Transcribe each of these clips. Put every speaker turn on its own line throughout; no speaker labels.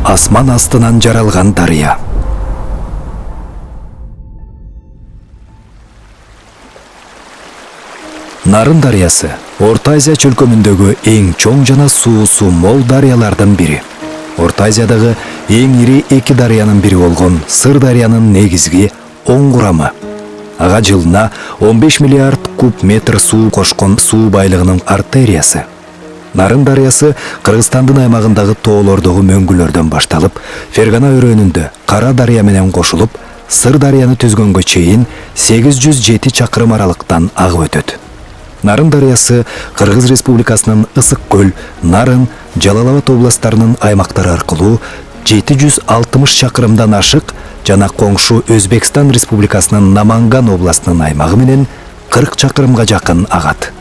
Асман астынан жаралган дарыя. Нарын дарыясы Орта Азия чөлкөмүндөгү эң чоң жана суусу мол дарыялардын бири. Орта Азиядагы эң ири эки дарыянын бири болгон Сыр дарыянын негизги оң курамы. Ага жылына 15 миллиард куб метр суу кошкон суу байлыгынын артериясы. Нарын дарыясы Кыргызстандын аймагындагы тоолордогу мөңгүлөрдөн башталып, Фергана өрөөнүндө Кара дарыя менен кошулуп, Сыр дарыяны түзгөнгө чейин 807 чакырым аралыктан агып өтөт. Нарын дарыясы Кыргыз Республикасынын Ысык көл, Нарын, Жалал-Абад областарынын аймактары аркылуу 760 чакырымдан ашык жана коңшу Өзбекстан Республикасынын Наманган областынын аймагы менен 40 чакырымга жакын агат.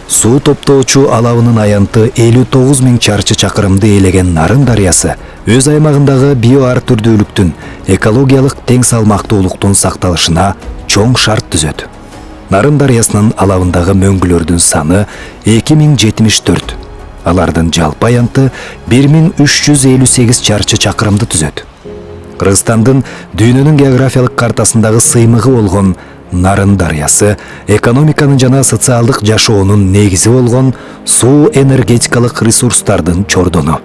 Суу топтоочу алабынын аянты 59 000 чарчы чакырымды ээлеген Нарын дарыясы өз аймагындагы био ар түрдүүлүктүн, экологиялык тең салмактуулуктун сакталышына чоң шарт түзөт. Нарын дарыясынын алабындагы мөңгүлөрдүн саны 2074. Алардын жалпы аянты 1358 чарчы чакырымды түзөт. Кыргызстандын дүйнөнүн географиялык картасындагы сыймыгы болгон Нарын дарыясы экономиканын жана социалдык жашоонун негизи болгон суу энергетикалык ресурстардын чордону.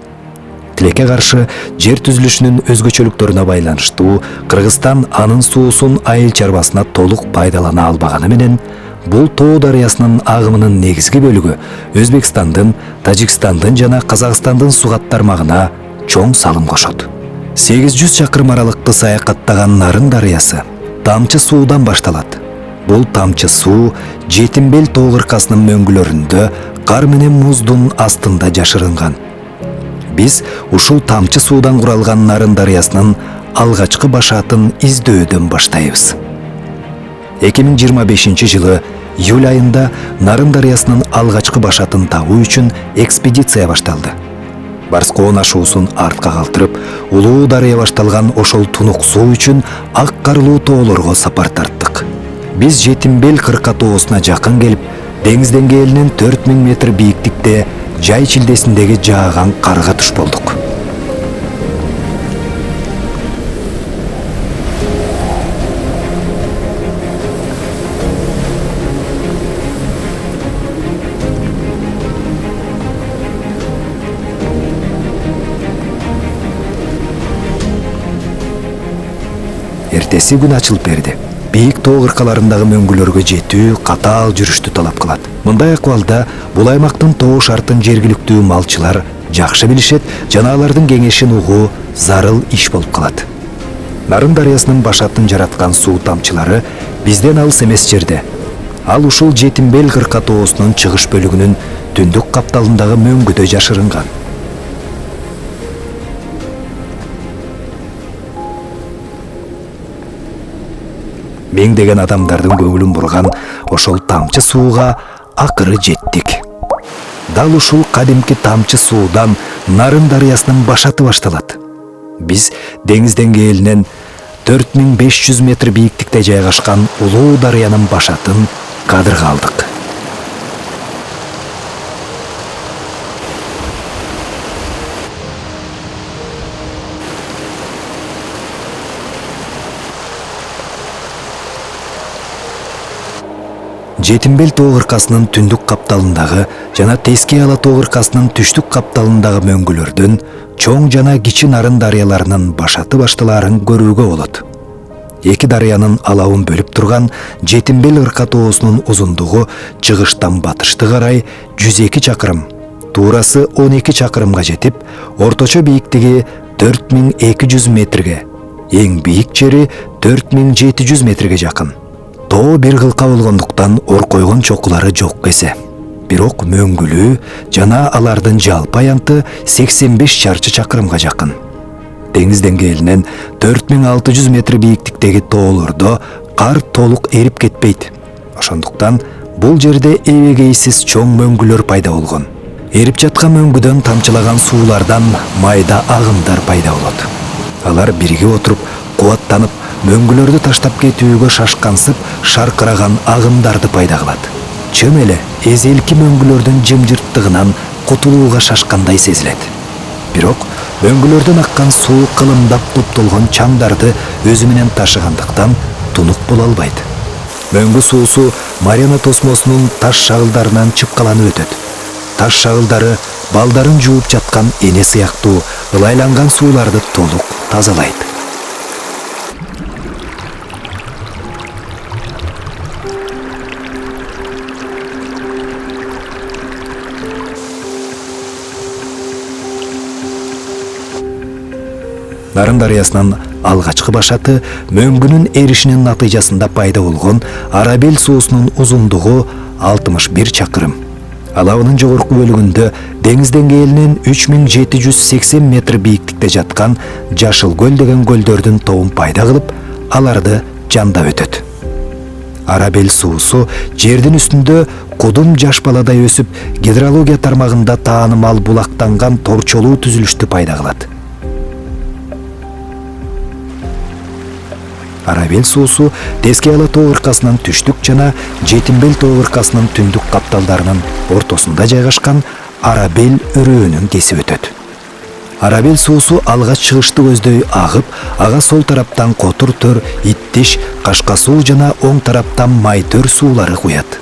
Тилекке каршы жер түзүлүшүнүн өзгөчөлүктөрүнө байланыштуу Кыргызстан анын суусун айыл чарбасына толук пайдалана албаганы менен бул тоо дарыясынын агымынын негизги бөлүгү Өзбекстандын, Тажикстандын жана Казакстандын сугат тармагына чоң салым кошот. 800 чакырым аралыкты саякаттаган Нарын дарыясы тамчы суудан башталат. Бул тамчы суу Жетимбел тоо кыркасынын мөңгүлөрүндө кар менен муздун астында жашырынган. Биз ушул тамчы суудан куралган Нарын дарыясынын алгачкы башатын издөөнөн баштайбыз. 2025 жылы июль айында Нарын дарыясынын алгачкы башатын табуу үчүн экспедиция башталды. Барскоон ашуусун артка калтырып, улуу дарыя башталган ошол тунук суу үчүн ак карлуу тоолорго сапар тарттык. Биз Жетимбел кырка тоосуна жакын келип, деңиз деңгээлинен 4000 метр бийиктикте жай чилдесиндеги жааган карга туш болдук. Эртеси күн ачылып берди. Бийик тоо кыркаларындагы мөңгүлөргө жетүү катаал жүрүштү талап кылат. Мындай акыбалда бул аймактын тоо шартын жергиликтүү малчылар жакшы билишет жана алардын кеңешин угуу зарыл иш болуп калат. Нарын дарыясынын башатын жараткан суу тамчылары бизден алыс эмес жерде. Ал ушул Жетимбел кырка тоосунун чыгыш бөлүгүнүн түндүк капталындагы мөңгүдө жашырынган. Меңдеген адамдардын көңүлүн бурган ошол тамчы сууга акыры жеттик. Дал ушул кадимки тамчы суудан Нарын дарыясынын башаты башталат. Биз деңиз деңгээлинен 4500 метр бийиктикте жайгашкан улуу дарыянын башатын кадырга алдык. Жетимбел тоо кыркасынын түндүк капталындагы жана Тески ала тоо кыркасынын түштүк капталындагы мөңгүлөрдөн чоң жана кичи Нарын дарыяларынын башаты башталаарын көрүүгө болот. Эки дарыянын алабын бөлүп турган Жетимбел кырка тоосунун узундугу чыгыштан батышты карай 102 чакырым, туурасы 12 чакырымга жетип, орточо бийиктиги 4200 метрге, эң бийик жери 4700 метрге жакын. Тоо бир кылка болгондуктан ор койгон чокулары жок эсе. Бирок мөңгүлүү жана алардын жалпы аянты 85 чарчы чакырымга жакын. Деңиз деңгээлинен 4600 метр бийиктиктеги тоолордо кар толук эрип кетпейт. Ошондуктан бул жерде эбегейсиз чоң мөңгүлөр пайда болгон. Эрип жаткан мөңгүдөн тамчылаган суулардан майда агымдар пайда болот. Алар биригип отуруп, кубаттанып, мөңгүлөрдү таштап кетүүгө шашкансып, шаркыраган агымдарды пайда кылат. Чын эле эзелки мөңгүлөрдүн жымжырттыгынан кутулууга шашкандай сезилет. бирок өңгүлөрдөн аккан суу кылымдап топтолгон чаңдарды өзү менен ташыгандыктан тунук боло албайт. Мөңгү суусу Марена тосмосунун таш шагылдарынан чыпкаланып өтөт. Таш шагылдары балдарын жууп жаткан эне сыяктуу ылайланган сууларды толук тазалайт. Нарын дарыясынын алгачкы башаты мөңгүнүн эришинин натыйжасында пайда болгон Арабель суусунун узундугу 61 чакырым. Алабынын жогорку бөлүгүндө деңиз деңгээлинен 3780 метр бийиктикте жаткан Жашыл көл деген көлдөрдүн тобун пайда кылып, аларды жандап өтөт. Арабель суусу жердин үстүндө кудум жаш баладай өсүп, гидрология тармагында таанымал булактанган торчолуу түзүлүштү пайда кылат. Арабель суусу Тескейала тоо ыркасынын түштүк жана Жетимбел тоо ыркасынын түндүк капталдарынын ортосунда жайгашкан Арабель өрөөнүн кесип өтөт. Арабель суусу алгач чыгышты көздөй агып, ага сол тараптан Котур төр, Иттиш, Кашка суу жана оң тараптан Майтөр суулары куят.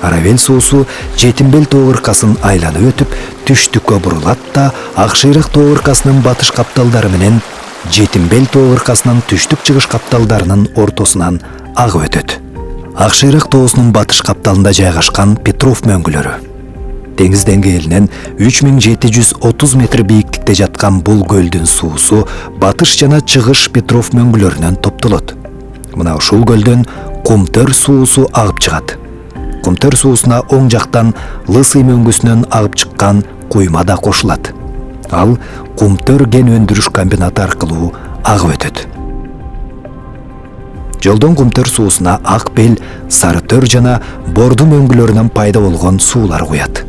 Арабель суусу Жетимбел тоо ыркасын айланып өтүп, түштүккө бурулат да Акшыйрак тоо ыркасынын батыш капталдары менен Жетимбел тоо ыркасынын түштүк чыгыш капталдарынын ортосунан агып өтөт. Акшыйрак тоосунун батыш капталында жайгашкан Петров мөңгүлөрү. Деңиз деңгээлинен 3730 метр бийиктикте жаткан бул көлдүн суусу батыш жана чыгыш Петров мөңгүлөрүнөн топтолот. Мына ушул көлдөн Кумтөр суусу агып чыгат. Кумтөр суусуна оң жактан Лысый мөңгүсүнөн агып чыккан куйма да кошулат. Ал Кумтөр кен өндүрүш комбинаты аркылуу агып өтөт. Жолдон Кумтөр суусуна Акбел, Сарытөр жана Борду мөңгүлөрүнөн пайда болгон суулар куят.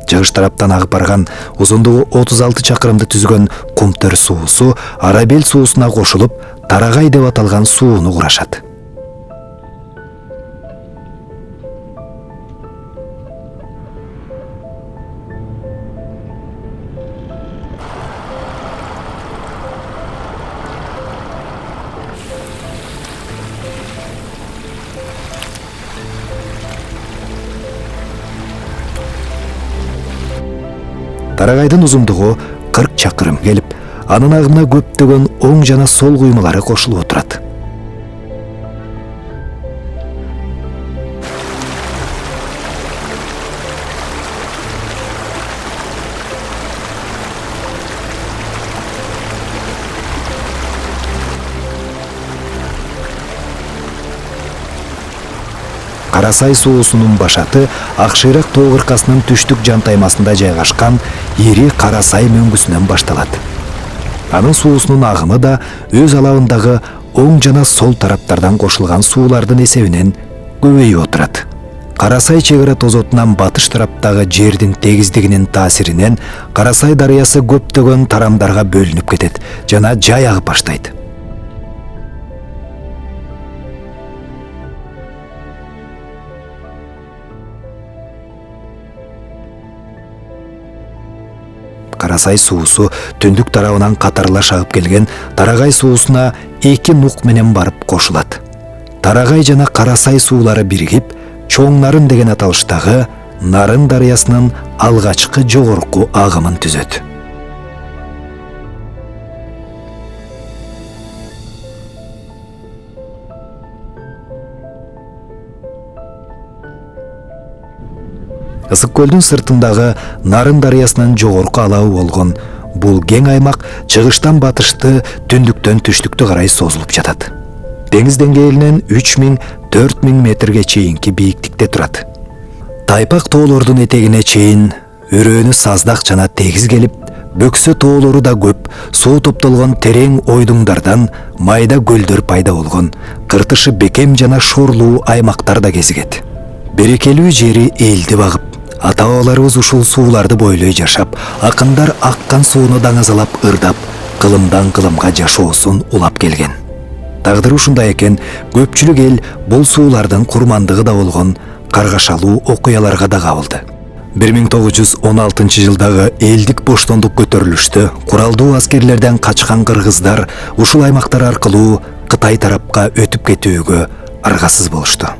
Чыгыш тараптан агып барган узундугу 36 чакырымды түзгөн Кумтөр суусу Арабель суусуна кошулуп, Тарагай деп аталган сууну курашат. Тарагайдын узундугу 40 чакырым келип, анын агымына көптөгөн оң жана сол куймалары кошулуп отурат. Карасай суусунун башаты Акшыйрак тоо ыркасынын түштүк жантаймасында жайгашкан ири Карасай мөңгүсүнөн башталат. Анын суусунун агымы да өз алабындагы оң жана сол тараптардан кошулган суулардын эсебинен көбөйүп отурат. Карасай чек ара тозотунан батыш тараптагы жердин тегиздигинин таасиринен Карасай дарыясы көптөгөн тарамдарга бөлүнүп кетет жана жай агып баштайт. Карасай суусу түндүк тарабынан катарлаш агып келген Тарагай суусуна 2 нук менен барып кошулат. Тарагай жана Карасай суулары биригип, Чоң Нарын деген аталыштагы Нарын дарыясынын алгачкы жогорку агымын түзөт. Ысык көлдүн сыртындагы Нарын дарыясынын жогорку алабы болгон бул кең аймак чыгыштан батышты, түндүктөн түштүктү карай созулуп жатат. Деңиз деңгээлинен 3000–4000 метрге чейинки бийиктикте турат. Тайпак тоолордун этегине чейин өрөөнү саздак жана тегиз келип, бөксө тоолору да көп, суу топтолгон терең ойдуңдардан майда көлдөр пайда болгон, кыртышы бекем жана шорлуу аймактар да кезигет. Берекелүү жери элди багып, ата-бабаларыбыз ушул сууларды бойлой жашап, акындар аккан сууну даңазалап ырдап, кылымдан кылымга жашоосун улап келген. Тагдыры ушундай экен, көпчүлүк эл бул суулардын курмандыгы да болгон каргашалуу окуяларга да кабылды. 1916-жылдагы элдик боштондук көтөрүлүштө куралдуу аскерлерден качкан кыргыздар ушул аймактар аркылуу Кытай тарапка өтүп кетүүгө аргасыз болушту.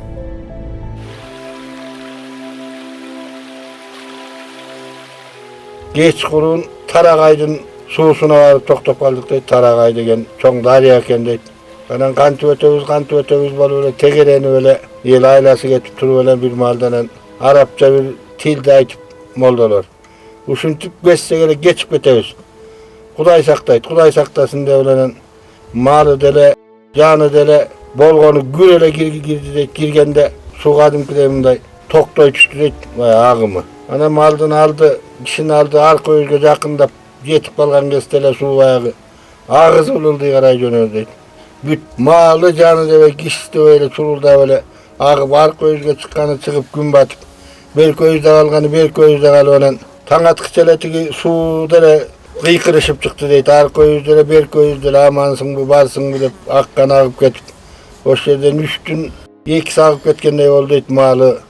Кечкурун Тарагайдын суусуна барып токтоп калдык дейт. Тарагай деген чоң дарыя экен дейт. Анан кантип өтөбүз болуп эле тегеренип эле эл айласы кетип туруп эле бир маалдан арабча бир тилди айтып молдолор. Ушинтип кетсек эле кечип кетебиз. Кудай сактайт, Кудай сактасын деп эле малы деле, жаны деле болгону күр эле кирди дейт. Киргенде суу кадимкидей мындай токтой түштү дейт, агымы. Анан малдын алды, кишинин алды арка өзгө жакындап жетип калган кезде эле суу баягы агызып ылдый карай жөнөдү дейт. Бүт малы, жаны дебей, кишиси дебей эле чурулдап эле агып арка өзгө чыкканы чыгып күн батып, белкөйүздө калганы белкөйүздө калып анан таң аткыча эле тиги суу деле кыйкырышып чыкты дейт. Арка өзүдө эле белкөйүздө эле амансыңбы, барсыңбы деп аккан агып кетип, ошол жерден 3 түн 2 агып кеткендей болду дейт. Малы,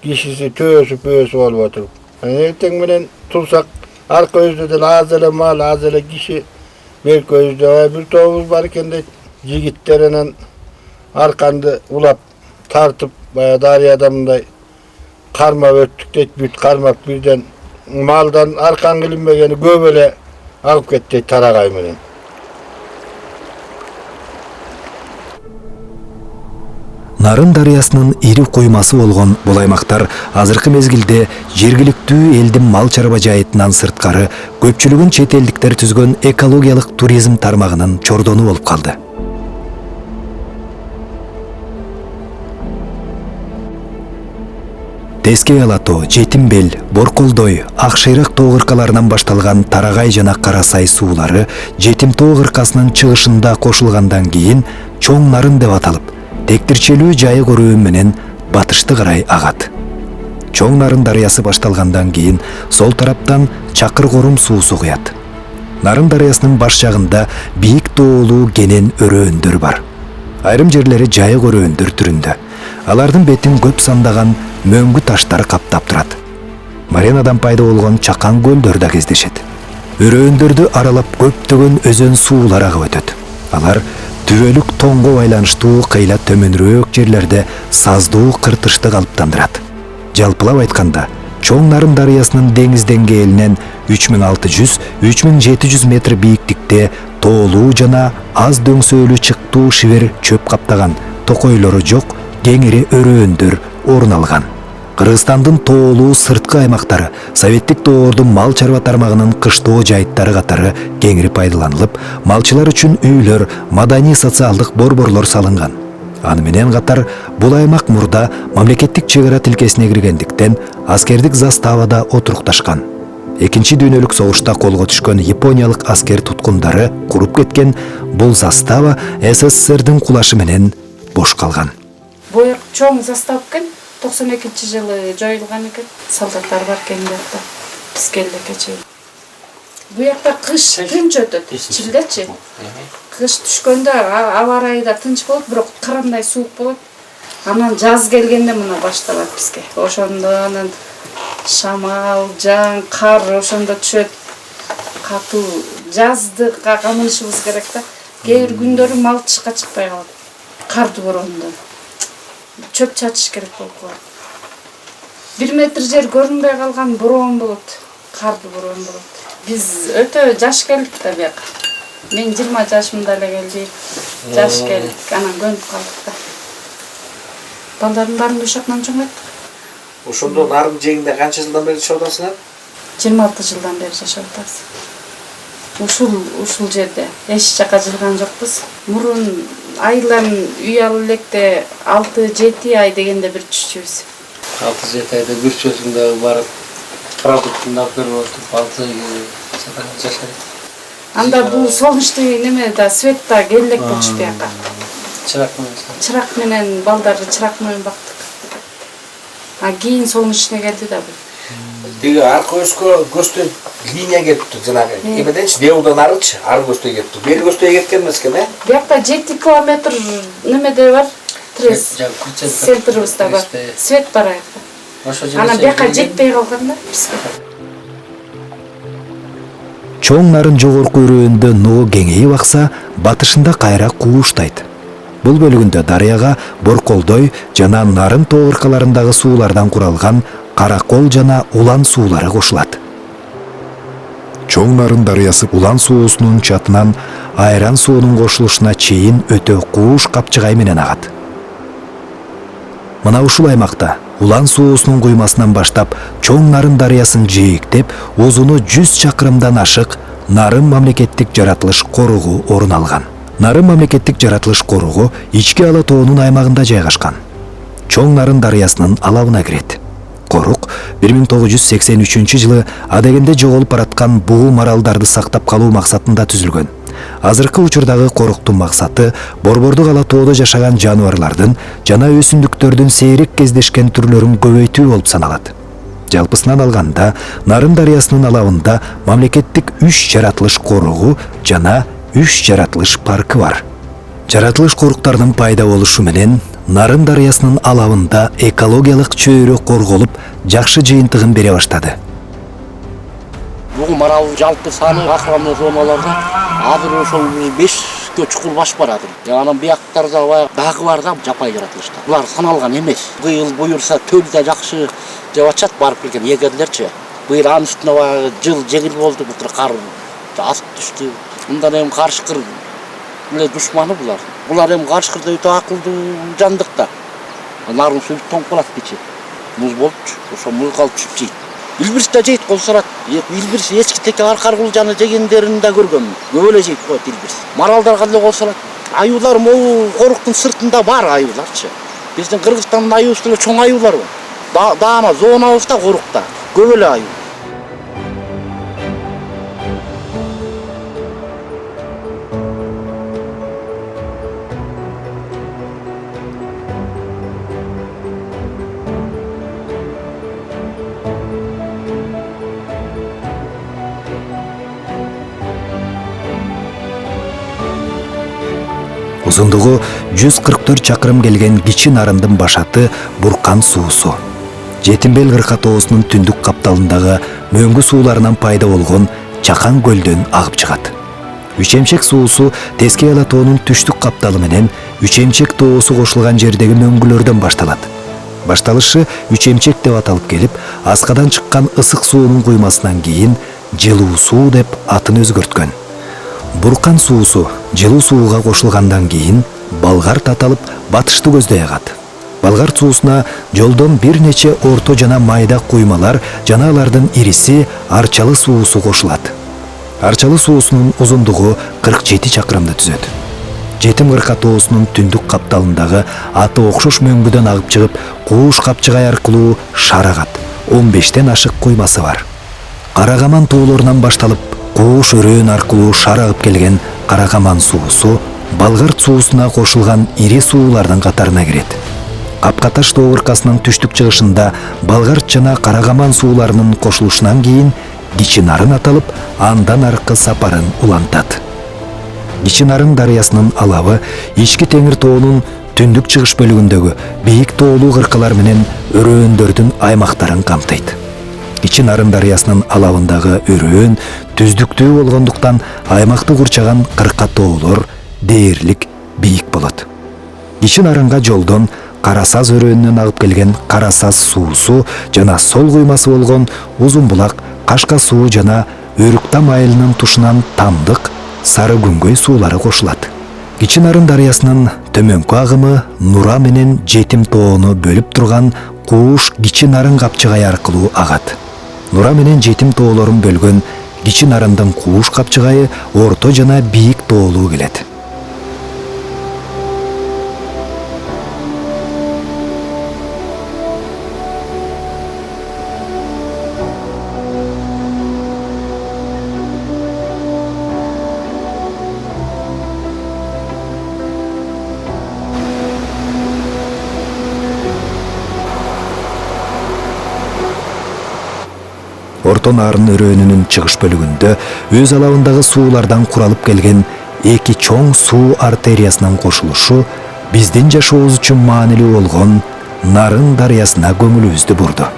кишиси пөөсү болуп отуруп. Эртең менен турсак арка өзүдө деле аз эле мал, аз эле киши, белкөйүздө бир тобубуз бар экен дейт. Жигиттер анан арканды улап тартып баягы дарыяда мындай кармап өттүк дейт. Бүт кармап бирден малдан аркан илинбегени көп эле агып кетти дейт Тарагай менен.
Нарын дарыясынын ири куймасы болгон бул аймактар азыркы мезгилде жергиликтүү элдин мал чарба жайытынан сырткары көпчүлүгүн чет элдиктер түзгөн экологиялык туризм тармагынын чордону болуп калды. Тескей Ала тоо, Жетимбел, Борколдой, Ак Шыйрак тоо кыркаларынан башталган Тарагай жана Карасай суулары Жетим тоо кыркасынын чыгышында кошулгандан кийин Чоң Нарын деп аталып, тектирчелүү жайык өрөөнү менен батышты карай агат. Чоң Нарын дарыясы башталгандан кийин сол тараптан Чакыр Корум суусу куят. Нарын дарыясынын баш жагында бийик тоолуу кенен өрөөөндөр бар. Айрым жерлери жайык өрөөөндөр түрүндө. Алардын бетин көп сандаган мөңгү таштар каптап турат. Маренадан пайда болгон чакан көлдөр да кездешет. Өрөөндөрдү аралап көптөгөн өзөн суулар агып өтөт. Алар түбөлүк тоңго байланыштуу кыйла төмөнүрөөк жерлерде саздуу кыртышты калыптандырат. Жалпылап айтканда, Чоң Нарын дарыясынын деңиз деңгээлинен 3600-3700 метр бийиктикте тоолуу жана аз дөңсөөлүү чыктуу шибер чөп каптаган, токойлору жок кеңири өрөөөндөр орун алган. Кыргызстандын тоолуу сырткы аймактары советтик доордун мал чарба тармагынын кыштоо жайыттары катары кеңири пайдаланылып, малчылар үчүн үйлөр, маданий социалдык борборлор салынган. Аны менен катар бул аймак мурда мамлекеттик чек ара тилкесине киргендиктен аскердик заставада отурукташкан. Экинчи дүйнөлүк согушта колго түшкөн япониялык аскер туткундары куруп кеткен бул застава СССРдин кулашы менен бош калган.
Бояк чоң застава экен, 92-жылы жоюлган экен. Солдаттар бар экен буякта. Биз келдикке чейин. Буякта кыш тынч өтөт, чилдечи. Кыш түшкөндө аба ырайы да тынч болот, бирок кырандай суук болот. Анан жаз келгенде мына башталат бизге. Ошондо анан шамал, жаң, кар ошондо түшөт. Катуу жазды камынышыбыз керек да. Кээ бир күндөрү мал тышка чыкпай калат. Карды борондо. Чөп чачыш керек болуп калат. 1 метр жер көрүнбөй калган бороон болот. Карды бороон болот. Биз өтө жаш келдик да бияка. Мен 20 жашымда эле келдик. Жаш келдик, анан көнүп калдык да. Балдардын баарын ошоктон чоңойттук.
Ошондо Нарын жээгинде канча жылдан бери жашап атасыңар?
26 жылдан бери жашап атабыз. Ушул жерде эч жака жылган жокпуз. Мурун айылдан үй алып электе 6-7 ай дегенде бир түшчүбүз.
6-7 айда күрчөсүндө барып продуктун алып берип отуруп 6 ай жашайт.
Анда бул солнечный неме да свет да келек болчу бияка.
Чырак
менен балдарды чырак менен бактык. А кийин солнечный келди да бул.
Тиги аркы көстөн линия кетти жанагы. Эмеденчи Деудан арычы, ар көстөй кетти. Бери көстөй кеткен эмескен, э?
Биякта 7 километр немеде бар. Трес. Центрыбызда бар. Свет бар аякта. Ана бияка жетпей калган да бизге.
Чоң нарын жогорку өрөөнүндө ноо кеңейип акса, батышында кайра кууштайт. Бул бөлүгүндө дарыяга Борколдой жана Нарын тоо ыркаларындагы суулардан куралган Каракол жана Улан суулары кошулат. Чоң Нарын дарыясы Улан суусунун чатынан Айран суунун кошулушуна чейин өтө кууш капчыгай менен агат. Мына ушул аймакта Улан суусунун куймасынан баштап Чоң Нарын дарыясын жээктеп, узуну 100 чакырымдан ашык Нарын мамлекеттик жаратылыш коругу орун алган. Нарын мамлекеттик жаратылыш коругу Ички Ала тоонун аймагында жайгашкан. Чоң Нарын дарыясынын алабына кирет. Корук 1983 жылы адегенде жоголуп бараткан бугу маралдарды сактап калуу максатында түзүлгөн. Азыркы учурдагы коруктун максаты Борбордук Ала тоодо жашаган жаныбарлардын жана өсүмдүктөрдүн сейрек кездешкен түрлөрүн көбөйтүү болуп саналат. Жалпысынан алганда, Нарын дарыясынын алабында мамлекеттик 3 жаратылыш коругу жана 3 жаратылыш паркы бар. Жаратылыш коруктардын пайда болушу менен Нарын дарыясынын алабында экологиялык чөйрө корголуп, жакшы жыйынтыгын бере баштады.
Бугу марал жалпы саны акыркы зоналарда азыр ошол 5 чукул баш барады. Анан бияктарда дагы бар да жапай жаратылышта. Булар саналган эмес. Быйыл буюрса төлдө жакшы жеп ачат барып келген эгерлерчи. Быйыл анын үстүнө жыл жегил болду, былтыр кар асып түштү. Мындан эми карышкыр эле душманы булар. Булар эми карышкырда өтө акылдуу жандык да. Нарын суyu тоңуп калат кечи. Муз болчу, ошо муз калып түшүп жейт. Илбирс да жейт колсорат. Илбирс эчки теке аркаргул жана жегендерин да көргөм. Көп эле жейт коет илбирс. Маралдарга деле колсорат. Аюулар могу коруктун сыртында бар аюуларчы. Биздин Кыргызстандын аюусу деле чоң аюулар бар. Даама зонабызда корукта көп эле аюу.
Узундугу 144 чакырым келген Кичи Нарындын башаты Буркан суусу. Жетимбел кырка тоосунун түндүк капталындагы мөңгү сууларынан пайда болгон Чакан көлдөн агып чыгат. Үчемчек суусу Тескей Ала тоонун түштүк капталы менен Үчемчек тоосу кошулган жердеги мөңгүлөрдөн башталат. Башталышы Үчемчек деп аталып келип, аскадан чыккан ысык суунун куймасынан кийин жылуу суу деп атын өзгөрткөн. Буркан суусу жылуу сууга кошулгандан кийин Балгар таталып батышты көздөй агат. Балгар суусуна жолдон бир нече орто жана майда куймалар жана алардын ириси Арчалы суусу кошулат. Арчалы суусунун узундугу 47 чакырымды түзөт. Жетим кырка тоосунун түндүк капталындагы аты окшош мөңгүдөн агып чыгып, Кууш капчыгай аркылуу Шарагат 15тен ашык куймасы бар. Карагаман тоолорунан башталып Кууш өрөөн аркылуу шар агып келген Карагаман суусу Балгарт суусуна кошулган ири суулардын катарына кирет. Капкаташ тоо ыркасынын түштүк чыгышында Балгарт жана Карагаман сууларынын кошулушунан кийин Кичи Нарын аталып, андан аркы сапарын улантат. Кичи Нарын дарыясынын алабы Ички Теңир тоонун түндүк чыгыш бөлүгүндөгү бийик тоолуу кыркалар менен өрөөндөрдүн аймактарын камтыйт. Кичи Нарын дарыясынын алабындагы өрөөн түздүктүү болгондуктан аймакты курчаган кырка тоолор дээрлик бийик болот. Кичи Нарынга жолдон Карасаз өрөөнүнөн агып келген Карасаз суусу жана сол куймасы болгон Узун булак, Кашка суу жана Өрүктам айылынын тушунан Тамдык, Сары күнгөй суулары кошулат. Кичи Нарын дарыясынын төмөнкү агымы Нура менен Жетим тоону бөлүп турган Кууш Кичи Нарын капчыгай аркылуу агат. Нура менен Жетим тоолорун бөлгөн Кичи Нарындын Кууш капчыгайы орто жана бийик тоолуу келет. Орто Нарын өрөөнүнүн чыгыш бөлүгүндө өз алабындагы суулардан куралып келген эки чоң суу артериясынын кошулушу биздин жашообуз үчүн маанилүү болгон Нарын дарыясына көңүлүбүздү бурду.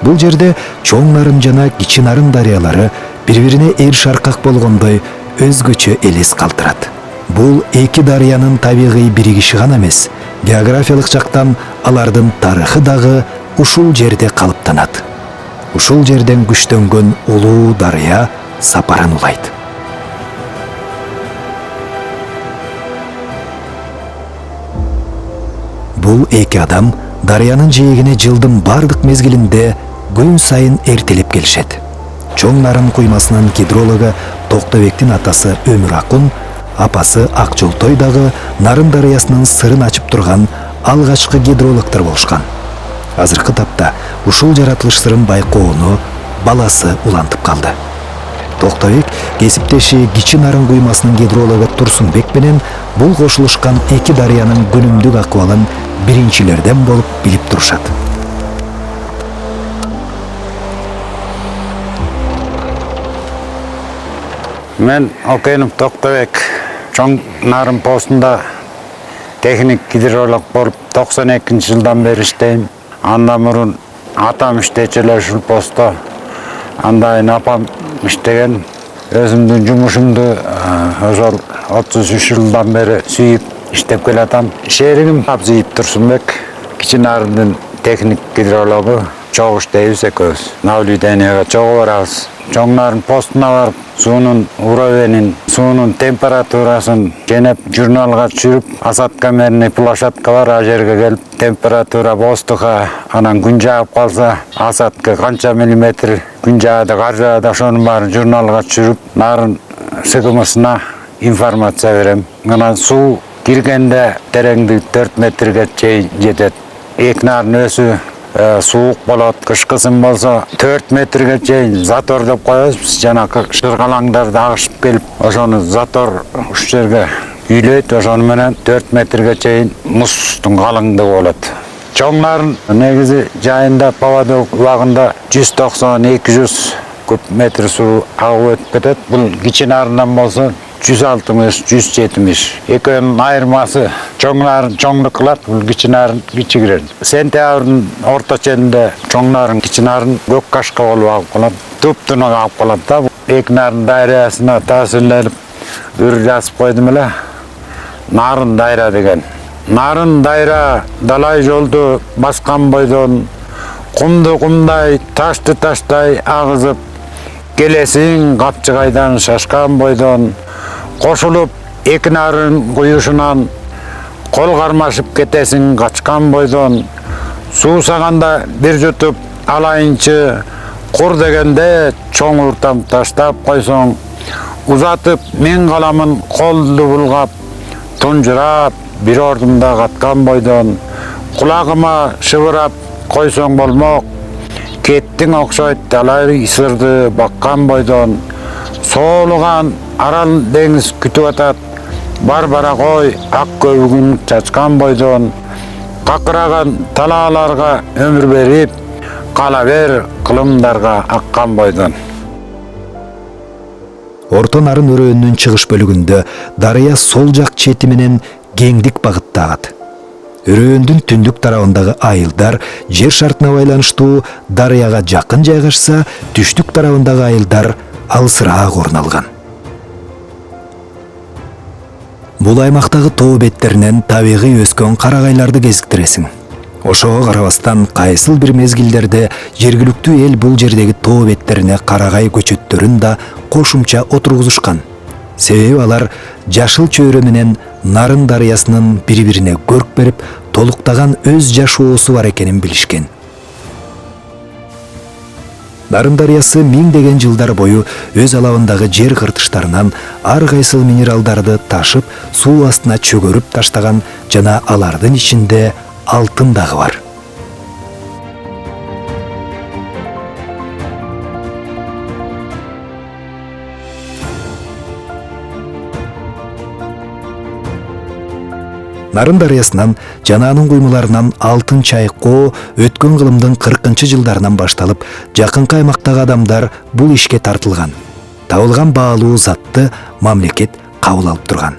Бул жерде чоң Нарын жана кичи Нарын дарыялары бири-бирине эр шаркак болгондой өзгөчө элес калтырат. Бул эки дарыянын табигый биригиши гана эмес, географиялык жактан алардын тарыхы дагы ушул жерде калыптанат. Ушул жерден күчтөнгөн улуу дарыя сапарын улайт. Бул эки адам дарыянын жээгине жылдын бардык мезгилинде күн сайын эртелеп келишет. Чоң Нарын куймасынын гидрологу Токтобектин атасы Өмүр Акун, апасы Акжолтой дагы Нарын дарыясынын сырын ачып турган алгачкы гидрологдор болушкан. Азыркы тапта ушул жаратылыш сырын байкоону баласы улантып калды. Токтобек кесиптеши кичи Нарын куймасынын гидрологу Турсунбек менен бул кошулушкан эки дарыянын күнүмдүк акыбалын биринчилерден болуп билип турушат.
Мен Окенов Токтобек, Чоң Нарын постунда техник гидролог болуп 92 жылдан бери иштейм. Андан мурун атам иштечү эле ушул постто. Андайын апам иштеген. Өзүмдүн жумушумду ошол 33 жылдан бери сүйүп иштеп келатам. Шеригим Абзиев Турсунбек, кичи Нарындын техник гидрологу. Чогуу иштейбиз экөөбүз. Наблюденияга чогуу барабыз. Чоң Нарын постуна барып, суунун уровенин, суунун температурасын кенеп журналга түшүрүп, осадкомерный площадка бар, а жерге келип температура воздуха, анан күн жаап калса, осадка канча миллиметр күн жаады, кар жаады, ошонун баарын журналга түшүрүп, Нарын СКМсына информация берем. Анан суу киргенде тереңдик 4 метрге чейин жетет. Эки Нарын өсү суук болот, кышкысын болсо 4 метрге чейин затор деп коебуз. Биз жанакы шыргалаңдарды агышып келип, ошону затор уш жерге үйлөйт, ошону менен 4 метрге чейин муздун калыңдыгы болот. Чоң Нарын негизи жайында поводок убагында 190-200 куб метр суу агып өтүп кетет. Бул кичи Нарындан болсо 160-170. Экөөнүн айырмасы Чоң Нарын чоңдук кылат, бул кичи Нарын кичигирет. Сентябрдын орто челинде Чоң Нарын, кичи Нарын көк кашка болуп агып калат, туптунук агып калат да. Эки Нарын дарыясына таасирленип үр жазып койдум эле. Нарын дайра деген. Нарын дайра далай жолду баскан бойдон, кумду кумдай, ташты таштай агызып, келесиң капчыгайдан шашкан бойдон, кошулуп эки Нарын куюшунан кол кармашып кетесиң качкан бойдон, суусаганда бир жутуп алайынчы, кур дегенде чоң уртам таштап койсоң, узатып мен каламын колду булгап, тунжурап бир ордумда каткан бойдон, кулагыма шыбырап койсоң болмок, кеттиң окшойт далай сырды баккан бойдон, соолуган арал деңиз күтүп атат, барбара кой ак көбүгүн чачкан бойдон, какыраган талааларга өмүр берип, кала бер кылымдарга аккан бойдон.
Орто Нарын өрөөнүнүн чыгыш бөлүгүндө дарыя сол жак чети менен кеңдик багытта агат. Өрөөндүн түндүк тарабындагы айылдар жер шартына байланыштуу дарыяга жакын жайгашса, түштүк тарабындагы айылдар алысыраак орун алган. Бул аймактагы тоо беттеринен табигый өскөн карагайларды кезиктиресиң. Ошого карабастан кайсыл бир мезгилдерде жергиликтүү эл бул жердеги тоо беттерине карагай көчөттөрүн да кошумча отургузушкан. Себеби алар жашыл чөйрө менен Нарын дарыясынын бири-бирине көрк берип, толуктаган өз жашоосу бар экенин билишкен. Нарын дарыясы миңдеген жылдар бою өз алабындагы жер кыртыштарынан ар кайсыл минералдарды ташып, суу астына чөгөрүп таштаган жана алардын ичинде алтын дагы бар. Нарын дарыясынан жана анын куймаларынан алтын чайкоо өткөн кылымдын 40-жылдарынан башталып, жакынкы аймактагы адамдар бул ишке тартылган. Табылган баалуу затты мамлекет кабыл алып турган.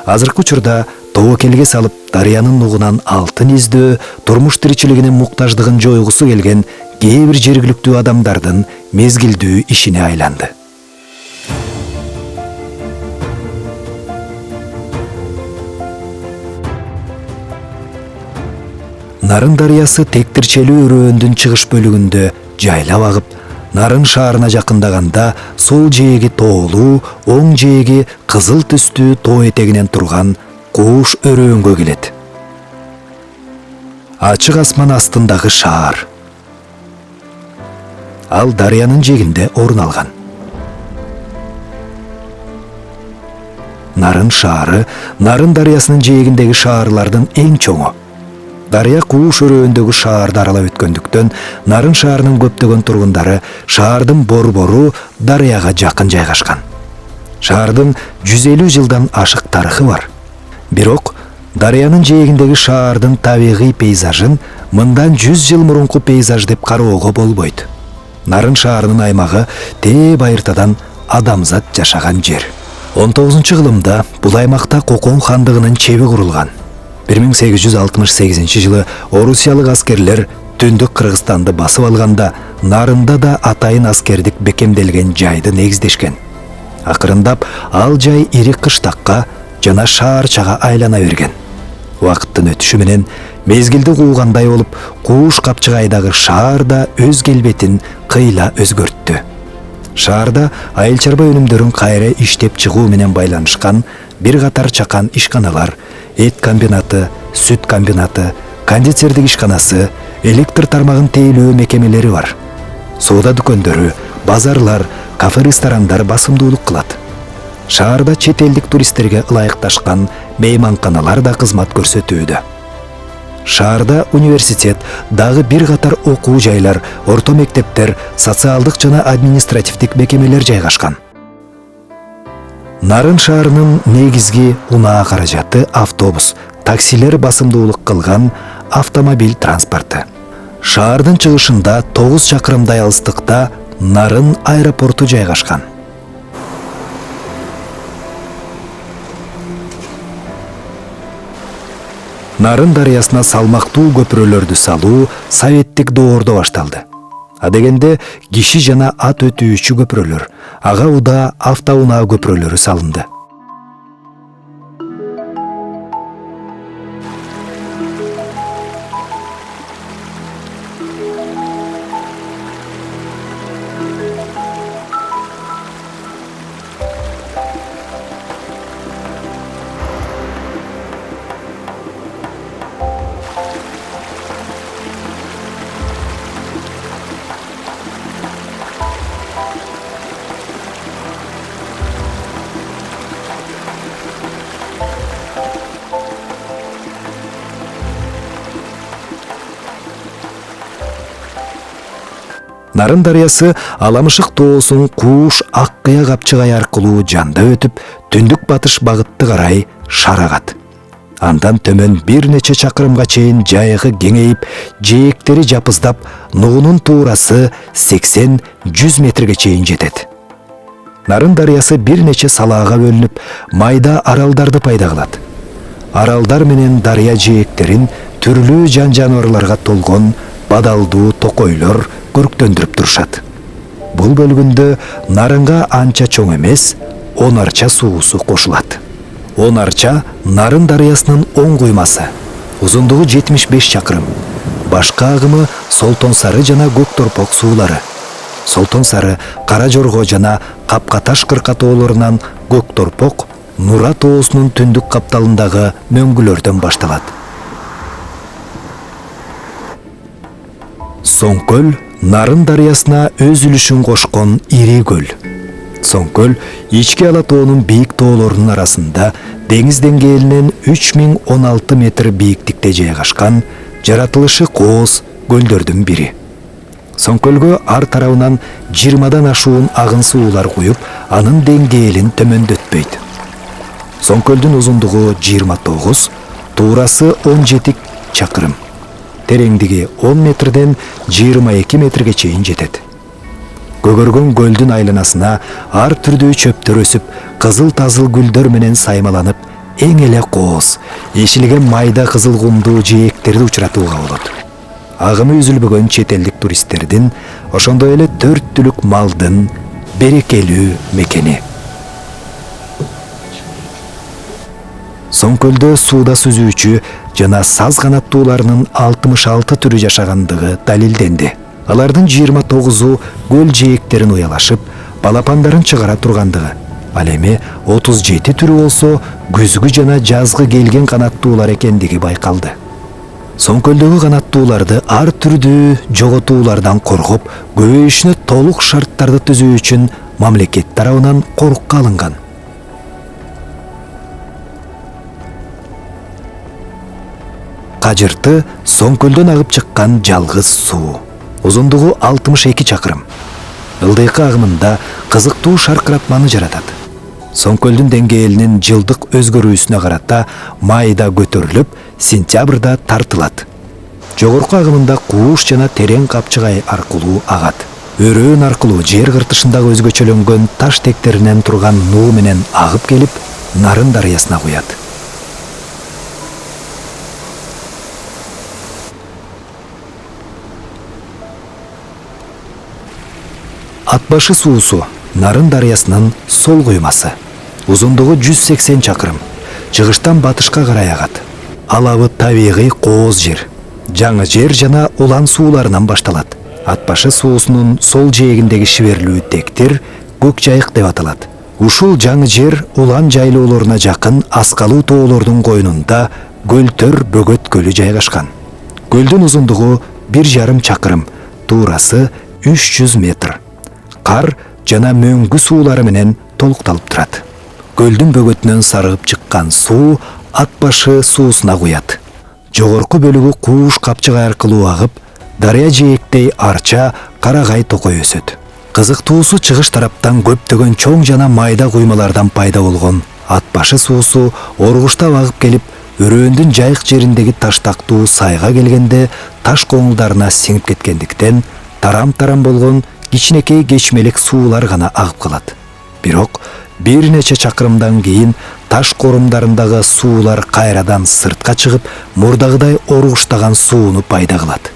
Азыркы учурда тобокелге салып, дарыянын нугунан алтын издөө, турмуш тиричилигинин муктаждыгын жойгусу келген кээ бир жергиликтүү адамдардын мезгилдүү ишине айланды. Нарын дарыясы Тектирчелүү өрөөндүн чыгыш бөлүгүндө жайлап агып, Нарын шаарына жакындаганда сол жээги тоолуу, оң жээги кызыл түстүү тоо этегинен турган Кууш өрөөнгө келет. Ачык асман астындагы шаар. Ал дарыянын жээгинде орун алган. Нарын шаары Нарын дарыясынын жээгиндеги шаарлардын эң чоңу. Дарыя Кууш өрөөндөгү шаарды аралап өткөндүктөн Нарын шаарынын көптөгөн тургундары шаардын борбору дарыяга жакын жайгашкан. Шаардын 150 жылдан ашык тарыхы бар. Бирок дарыянын жээгиндеги шаардын табигый пейзажын мындан 100 жыл мурунку пейзаж деп кароого болбойт. Нарын шаарынын аймагы тээ байыртадан адамзат жашаган жер. 19-кылымда бул аймакта Кокон хандыгынын чеби курулган. 1868 жылы орусиялык аскерлер Түндүк Кыргызстанды басып алганда Нарында да атайын аскердик бекемделген жайды негиздешкен. Акырындап ал жай ири кыштакка жана шаарчага айлана берген. Убакыттын өтүшү менен мезгилди куугандай болуп, Кууш капчыгайдагы шаар да өз келбетин кыйла өзгөрттү. Шаарда айыл чарба өнүмдөрүн кайра иштеп чыгуу менен байланышкан бир катар чакан ишканалар, эт комбинаты, сүт комбинаты, кондитердик ишканасы, электр тармагын тейлөө мекемелери бар. Соода дүкөндөрү, базарлар, кафе-ресторандар басымдуулук кылат. Шаарда чет элдик туристтерге ылайыкташкан мейманканалар да кызмат көрсөтүүдө. Шаарда университет, дагы бир катар окуу жайлар, орто мектептер, социалдык жана административдик мекемелер жайгашкан. Нарын шаарынын негизги унаа каражаты автобус, таксилер басымдуулук кылган автомобиль транспорты. Шаардын чыгышында 9 чакырымдай алыстыкта Нарын аэропорту жайгашкан. Нарын дарыясына салмактуу көпүрөлөрдү салуу советтик доордо башталды. Адегенде киши жана ат өтүүчү көпүрөлөр, ага уда автоунаа көпүрөлөрү салынды. Нарын дарыясы Аламышык тоосун Кууш Аккыя капчыгай аркылуу жанда өтүп, түндүк батыш багытты карай шарагат. Андан төмөн бир нече чакырымга чейин жайыгы кеңейип, жээктери жапыздап, нугунун туурасы 80-100 метрге чейин жетет. Нарын дарыясы бир нече салаага бөлүнүп, майда аралдарды пайда кылат. Аралдар менен дарыя жээктерин түрлүү жан-жаныбарларга толгон бадалдуу токойлор көрктөндүрүп турушат. Бул бөлгүндө Нарынга анча чоң эмес, 10 арча суусу кошулат. 10 арча Нарын дарыясынын оң куймасы. Узундугу 75 чакырым. Башка агымы Солтон Сары жана Көк Торпок суулары. Солтон Сары, Кара Жорго жана Капкаташ кыркатоолорунан Көк Торпок Нура тоосунун түндүк капталындагы мөңгүлөрдөн башталат. Соңкөл Нарын дарыясына өз үлүшүн кошкон ири көл. Соңкөл ички ала тоонун бийик тоолорунун арасында деңиз деңгээлинен 3016 метр бийиктикте жайгашкан, жаратылышы кооз көлдөрдүн бири. Соңкөлгө ар тарабынан 20дан ашуун агын суулар куюп, анын деңгээлин төмөндөтпөйт. Соңкөлдүн узундугу 29, туурасы 17 чакырым. Тереңдиги 10 метрден 22 метрге чейин жетет. Көгөргөн көлдүн айланасына ар түрдүү чөптөр өсүп, кызыл-тазыл гүлдөр менен саймаланып, эң эле кооз, ешилген майда кызыл кумдуу жээктерди учуратууга болот. Агымы үзүлбөгөн чет элдик туристтердин, ошондой эле 4 түлүк малдын берекелүү мекени. Соңкөлдө сууда сүзүүчү жана саз канаттууларынын 66 түрү жашагандыгы далилденди. Алардын 29-у көл жээктерин уялашып, балапандарын чыгара тургандыгы. Ал эми 37 түрү болсо күзгү жана жазгы келген канаттуулар экендиги байкалды. Соңкөлдөгү канаттууларды ар түрдүү жоготуулардан коргоп, көбөйүшүнө толук шарттарды түзүү үчүн мамлекет тарабынан корукка алынган. Кажырты Соңкөлдөн агып чыккан жалгыз суу. Узундугу 62 чакырым. Ылдыйкы агымында кызыктуу шаркыратманы жаратат. Соңкөлдүн деңгээлинин жылдык өзгөрүүсүнө карата майда көтөрүлүп, сентябрда тартылат. Жогорку агымында кууш жана терең капчыгай аркылуу агат. Өрөөн аркылуу жер кыртышындагы өзгөчөлөнгөн таш тектеринен турган нуу менен агып келип, Нарын дарыясына куят. Атбашы суусу Нарын дарыясынын сол куймасы. Узундугу 180 чакырым. Чыгыштан батышка карай агат. Алабы табигый кооз жер. Жаңы жер жана улан сууларынан башталат. Атбашы суусунун сол жээгиндеги шиберлүү тектер көк жайык деп аталат. Ушул жаңы жер улан жайлоолоруна жакын Аскалуу тоолордун койнунда Көлтөр Бөгөт көлү жайгашкан. Көлдүн узундугу 1,5 чакырым, туурасы 300 метр. Кар жана мөңгү суулары менен толукталып турат. Көлдүн бөгөтүнөн сарыгып чыккан суу Атбашы суусуна куят. Жогорку бөлүгү кууш капчыгай аркылуу агып, дарыя жээктей арча, карагай токой өсөт. Кызыктуусу чыгыш тараптан көптөгөн чоң жана майда куймалардан пайда болгон Атбашы суусу оргуштап агып келип, өрөөндүн жайык жериндеги таштактуу сайга келгенде таш коңулдарына сиңип кеткендиктен тарам-тарам болгон кичинекей кечмелик суулар гана агып калат. Бирок бир нече чакырымдан кийин таш корумдарындагы суулар кайрадан сыртка чыгып, мурдагыдай оргуштаган сууну пайда кылат.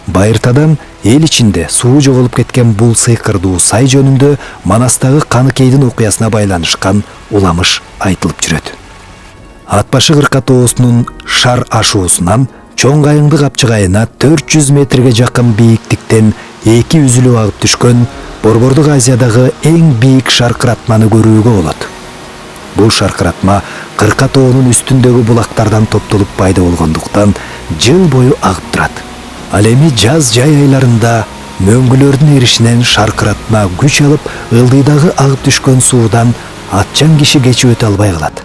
Байыртадан эл ичинде суу жоголуп кеткен бул сыйкырдуу сай жөнүндө Манастагы Каныкейдин окуясына байланышкан уламыш айтылып жүрөт. Атбашы кырка тоосунун шар ашуусунан чоң кайыңды капчыгайына 400 метрге жакын бийиктиктен 2 үзүлүп агып түшкөн Борбордук Азиядагы эң бийик шаркыратманы көрүүгө болот. Бул шаркыратма кырка тоонун үстүндөгү булактардан топтолуп пайда болгондуктан жыл бою агып турат. Ал эми жаз жай айларында мөңгүлөрдүн эришинен шаркыратма күч алып, ылдыйдагы агып түшкөн суудан атчан киши кечип өтө албай калат.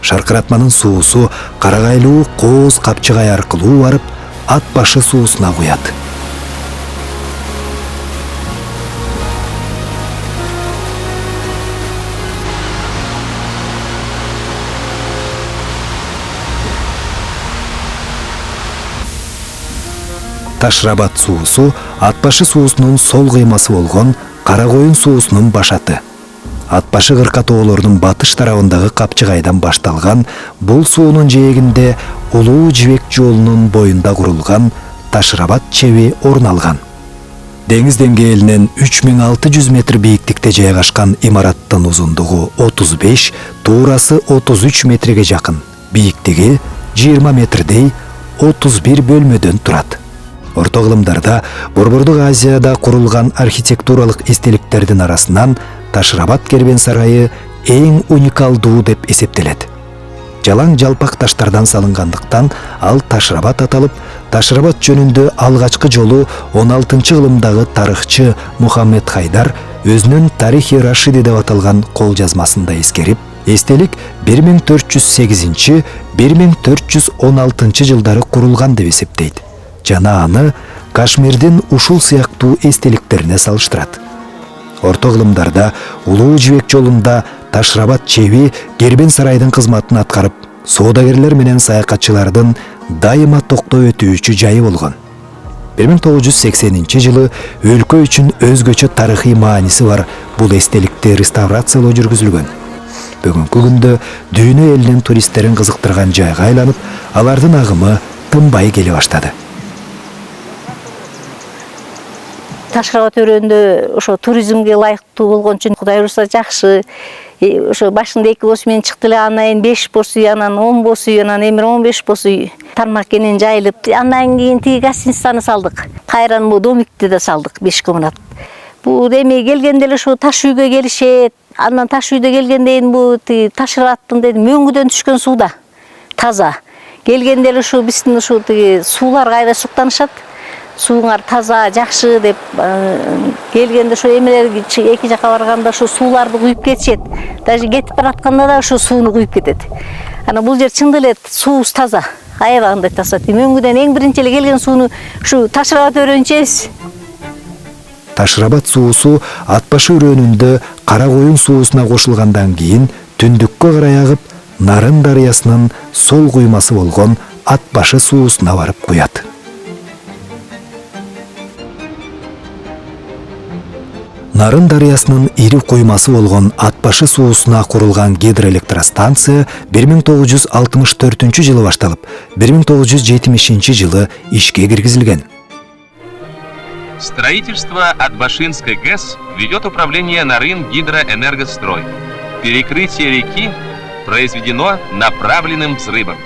Шаркыратманын суусу карагайлуу кооз капчыгай аркылуу барып, Атбашы суусуна куят. Ташрабат суусу Атбашы суусунун сол кыймасы болгон Каракоюн суусунун башаты. Атбашы кырка тоолордун батыш тарабындагы капчыгайдан башталган бул суунун жээгинде Улуу Жибек жолунун боюнда курулган Ташрабат чеби орун алган. Деңиз деңгээлинен 3600 метр бийиктикте жайгашкан имараттын узундугу 35, туурасы 33 метрге жакын, бийиктиги 20 метрдей 31 бөлмөдөн турат. Орто кылымдарда Борбордук Азияда курулган архитектуралык эстеликтердин арасынан Ташрабат кербен сарайы эң уникалдуу деп эсептелет. Жалаң жалпак таштардан салынгандыктан ал Ташрабат аталып, Ташрабат жөнүндө алгачкы жолу 16-кылымдагы тарыхчы Мухаммед Хайдар өзүнүн Тарихи Рашиди деп аталган кол жазмасында эскерип, эстелик 1408-1416 жылдары курулган деп эсептейт. Жана аны Кашмирдин ушул сыяктуу эстеликтерине салыштырат. Орто кылымдарда Улуу Жибек жолунда Ташрабат чеби кербен сарайдын кызматын аткарып, соодагерлер менен саякатчылардын дайыма токтоо өтүүчү жайы болгон. 1980 жылы өлкө үчүн өзгөчө тарыхый мааниси бар бул эстеликти реставрациялоо жүргүзүлгөн. Бүгүнкү күндө дүйнө элинин туристтерин кызыктырган жайга айланып, алардын агымы тынбай келе баштады.
Ташкарбат өрөөндө ошо туризмге ылайыктуу болгон үчүн Кудай урса жакшы. Ошо башында 2 бос менен чыкты эле, андан кийин 5 бос үй, анан 10 бос үй, анан эми 15 бос үй тармак менен жайылып, андан кийин тиги гостиницаны салдык. Кайран бу домикти да салдык 5 комнат. Бу эми келгенде эле ушу таш үйгө келишет. Андан таш үйдө келгенден кийин бу Ташкарбаттын мөңгүдөн түшкөн сууда таза. Келгенде эле ушу биздин ушу суулар кайда суктанышат. Сууңар таза, жакшы деп келгенде ошо эмелер эки жака барганда ошо сууларды куюп кетишет. Даже кетип баратканда да ошо сууну куюп кетет. Ана бул жер чындап эле суубуз таза, аябагандай таза. Мөңгүдөн эң биринчи эле келген сууну ушу Ташкарбат өрөөнү ичебиз.
Ташкарбат суусу ат башы өрөөнүндө Кара Коюн суусуна кошулгандан кийин түндүккө карай агып, Нарын дарыясынын сол куймасы болгон ат башы суусуна барып куят. Нарын дарыясынын ири куймасы болгон Атбашы суусуна курулган гидроэлектростанция 1964 жылы башталып, 1970 жылы ишке киргизилген.
Строительство Атбашинской ГЭС ведет управление Нарын Гидроэнергострой. Перекрытие реки произведено направленным взрывом.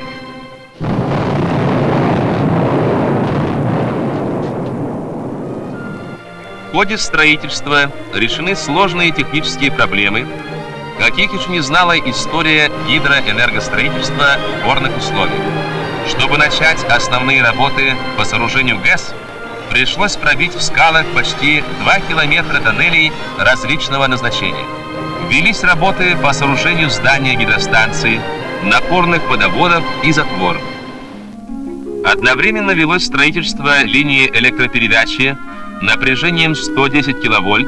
В ходе строительства решены сложные технические проблемы, каких еще не знала история гидроэнергостроительства в горных условиях. Чтобы начать основные работы по сооружению ГЭС, пришлось пробить в скалах почти 2 километра тоннелей различного назначения. Велись работы по сооружению здания гидростанции, напорных водоводов и затворов. Одновременно велось строительство линии электропередачи напряжением 110 киловольт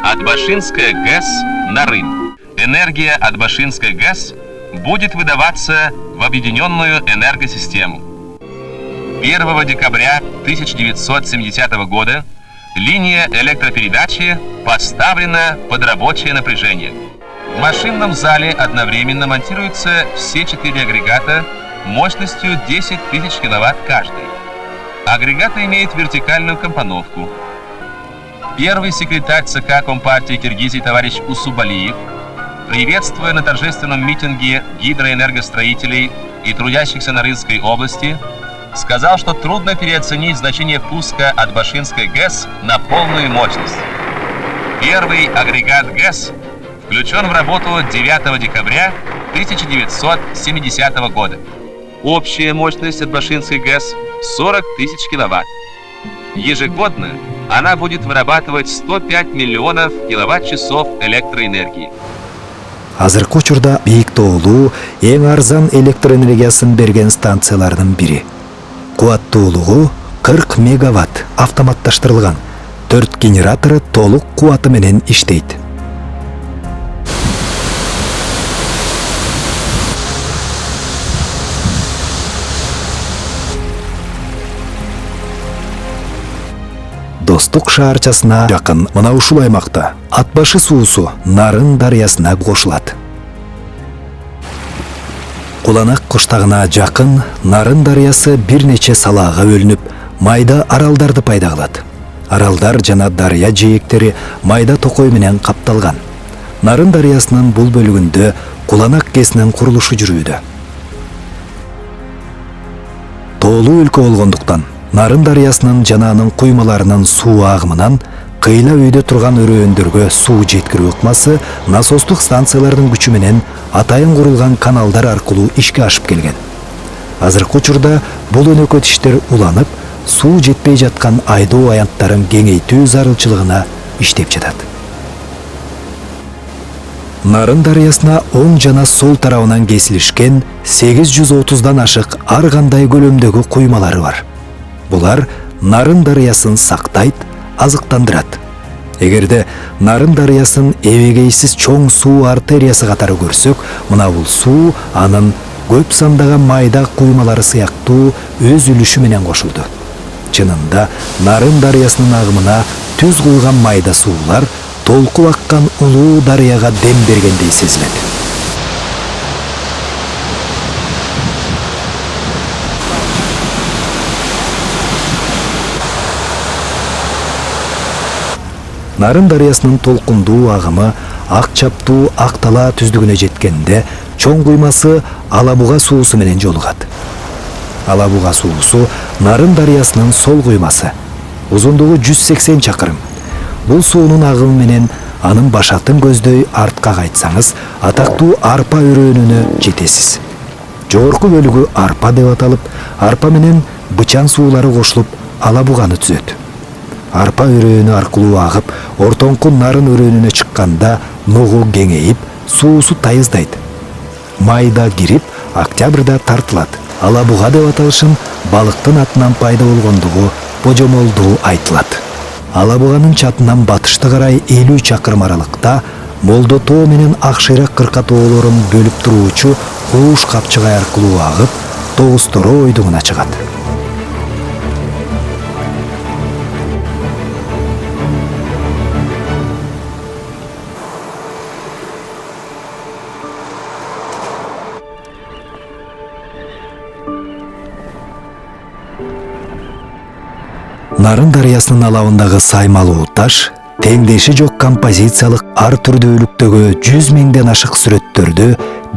Атбашинская ГЭС Нарын. Энергия Атбашинской ГЭС будет выдаваться в объединенную энергосистему. 1 декабря 1970 года линия электропередачи поставлена под рабочее напряжение. В машинном зале одновременно монтируются все 4 агрегата мощностью 10 тысяч киловатт каждый. Агрегаты имеют вертикальную компоновку. Первый секретарь ЦК Компартии Киргизии товарищ Усубалиев, приветствуя на торжественном митинге гидроэнергостроителей и трудящихся Нарынской области, сказал, что трудно переоценить значение пуска Атбашинской ГЭС на полную мощность. Первый агрегат ГЭС включен в работу 9 декабря 1970 года. Общая мощность Атбашинской ГЭС 40 тысяч киловатт. Ежегодно она будет вырабатывать 105 миллионов киловатт-часов электроэнергии.
Азыркы учурда бийик тоолуу эң арзан электр энергиясын берген станциялардын бири. Кубаттуулугу 40 мегаватт, автоматташтырылган. 4 генератору толук кубаты менен иштейт. Достук шаарчасына жакын мына ушул аймакта Атбашы суусу Нарын дарыясына кошулат. Куланак куштагына жакын Нарын дарыясы бир нече салаага бөлүнүп, майда аралдарды пайда кылат. Аралдар жана дарыя жээктери майда токой менен капталган. Нарын дарыясынын бул бөлүгүндө Куланак КЭСинин курулушу жүрүүдө. Тоолуу өлкө болгондуктан Нарын дарыясынын жана анын куймаларынын суу агымынан кыйла үйдө турган өрөөндөргө суу жеткирүү ыкмасы насостук станциялардын күчү менен атайын курулган каналдар аркылуу ишке ашып келген. Азыркы учурда бул өнөкөт иштер уланып, суу жетпей жаткан айдоо аянттарын кеңейтүү зарылчылыгына иштеп жатат. Нарын дарыясына оң жана сол тарабынан кесилишкен 830дан ашык ар кандай көлөмдөгү куймалары бар. Булар Нарын дарыясын сактайт, азыктандырат. Эгерде Нарын дарыясын эбегейсиз чоң суу артериясы катары көрсөк, мына бул суу анын көп сандаган майда куймалары сыяктуу өз үлүшү менен кошулду. Чынында Нарын дарыясынын агымына түз куйган майда суулар толкуп аккан улуу дарыяга дем бергендей сезилет. Нарын дарыясынын толкундуу агымы ак чаптуу ак талаа түздүгүнө жеткенде чоң куймасы Алабуга суусу менен жолугат. Алабуга суусу Нарын дарыясынын сол куймасы. Узундугу 180 чакырым. Бул суунун агымы менен анын башатын көздөй артка кайтсаңыз, атактуу арпа өрөөнүнө жетесиз. Жогорку бөлүгү арпа деп аталып, арпа менен бычан суулары кошулуп Алабуганы түзөт. Арпа өрөөнү аркылуу агып, ортоңку Нарын өрөөнүнө чыкканда нугу кеңейип, суусу тайыздайт. Майда кирип, октябрда тартылат. Алабуга деп аталышын балыктын атынан пайда болгондугу божомолдуу айтылат. Алабуганын чатынан батышты карай 50 чакырым аралыкта Молдо тоо менен Акшыйрак кырка тоолорун бөлүп туруучу Кууш капчыгай аркылуу агып, Тогуз-Торо ойдугуна чыгат. Нарын дарыясынын алабындагы саймалуу таш теңдеши жок композициялык ар түрдүүлүктөгү 100 миңден ашык сүрөттөрдү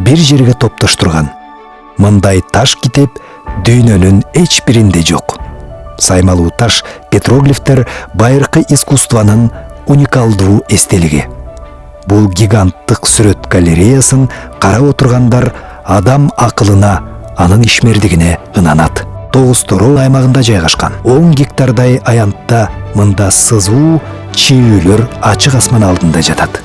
бир жерге топтоштурган. Мындай таш китеп дүйнөнүн эч биринде жок. Саймалуу таш петроглифтер байыркы искусствонун уникалдуу эстелиги. Бул гиганттык сүрөт галереясын карап отургандар адам акылына, анын ишмердигине ынанат. Тогуз-Торо аймагында жайгашкан. 10 гектардай аянтта мында сызуу чийүүлөр ачык асман алдында жатат.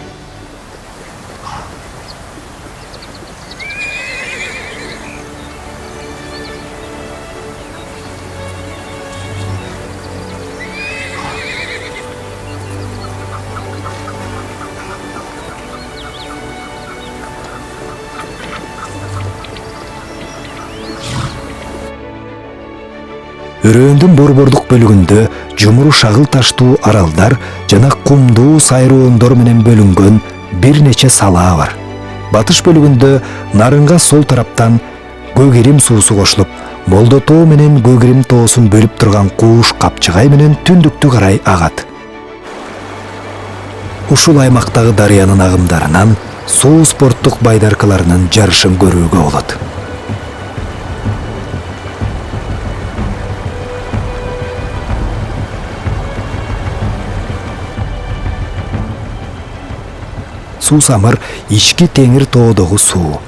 Өрөөндүн борбордук бөлүгүндө жумуру шагыл таштуу аралдар жана кумдуу сайроондор менен бөлүнгөн бир нече салаа бар. Батыш бөлүгүндө Нарынга сол тараптан Көгерим суусу кошулуп, Молдо тоо менен Көгерим тоосун бөлүп турган Кууш капчыгай менен түндүктү карай агат. Ушул аймактагы дарыянын агымдарынан суу спорттук байдаркаларынын жарышын көрүүгө болот. Суусамыр ички теңир тоодогу суу.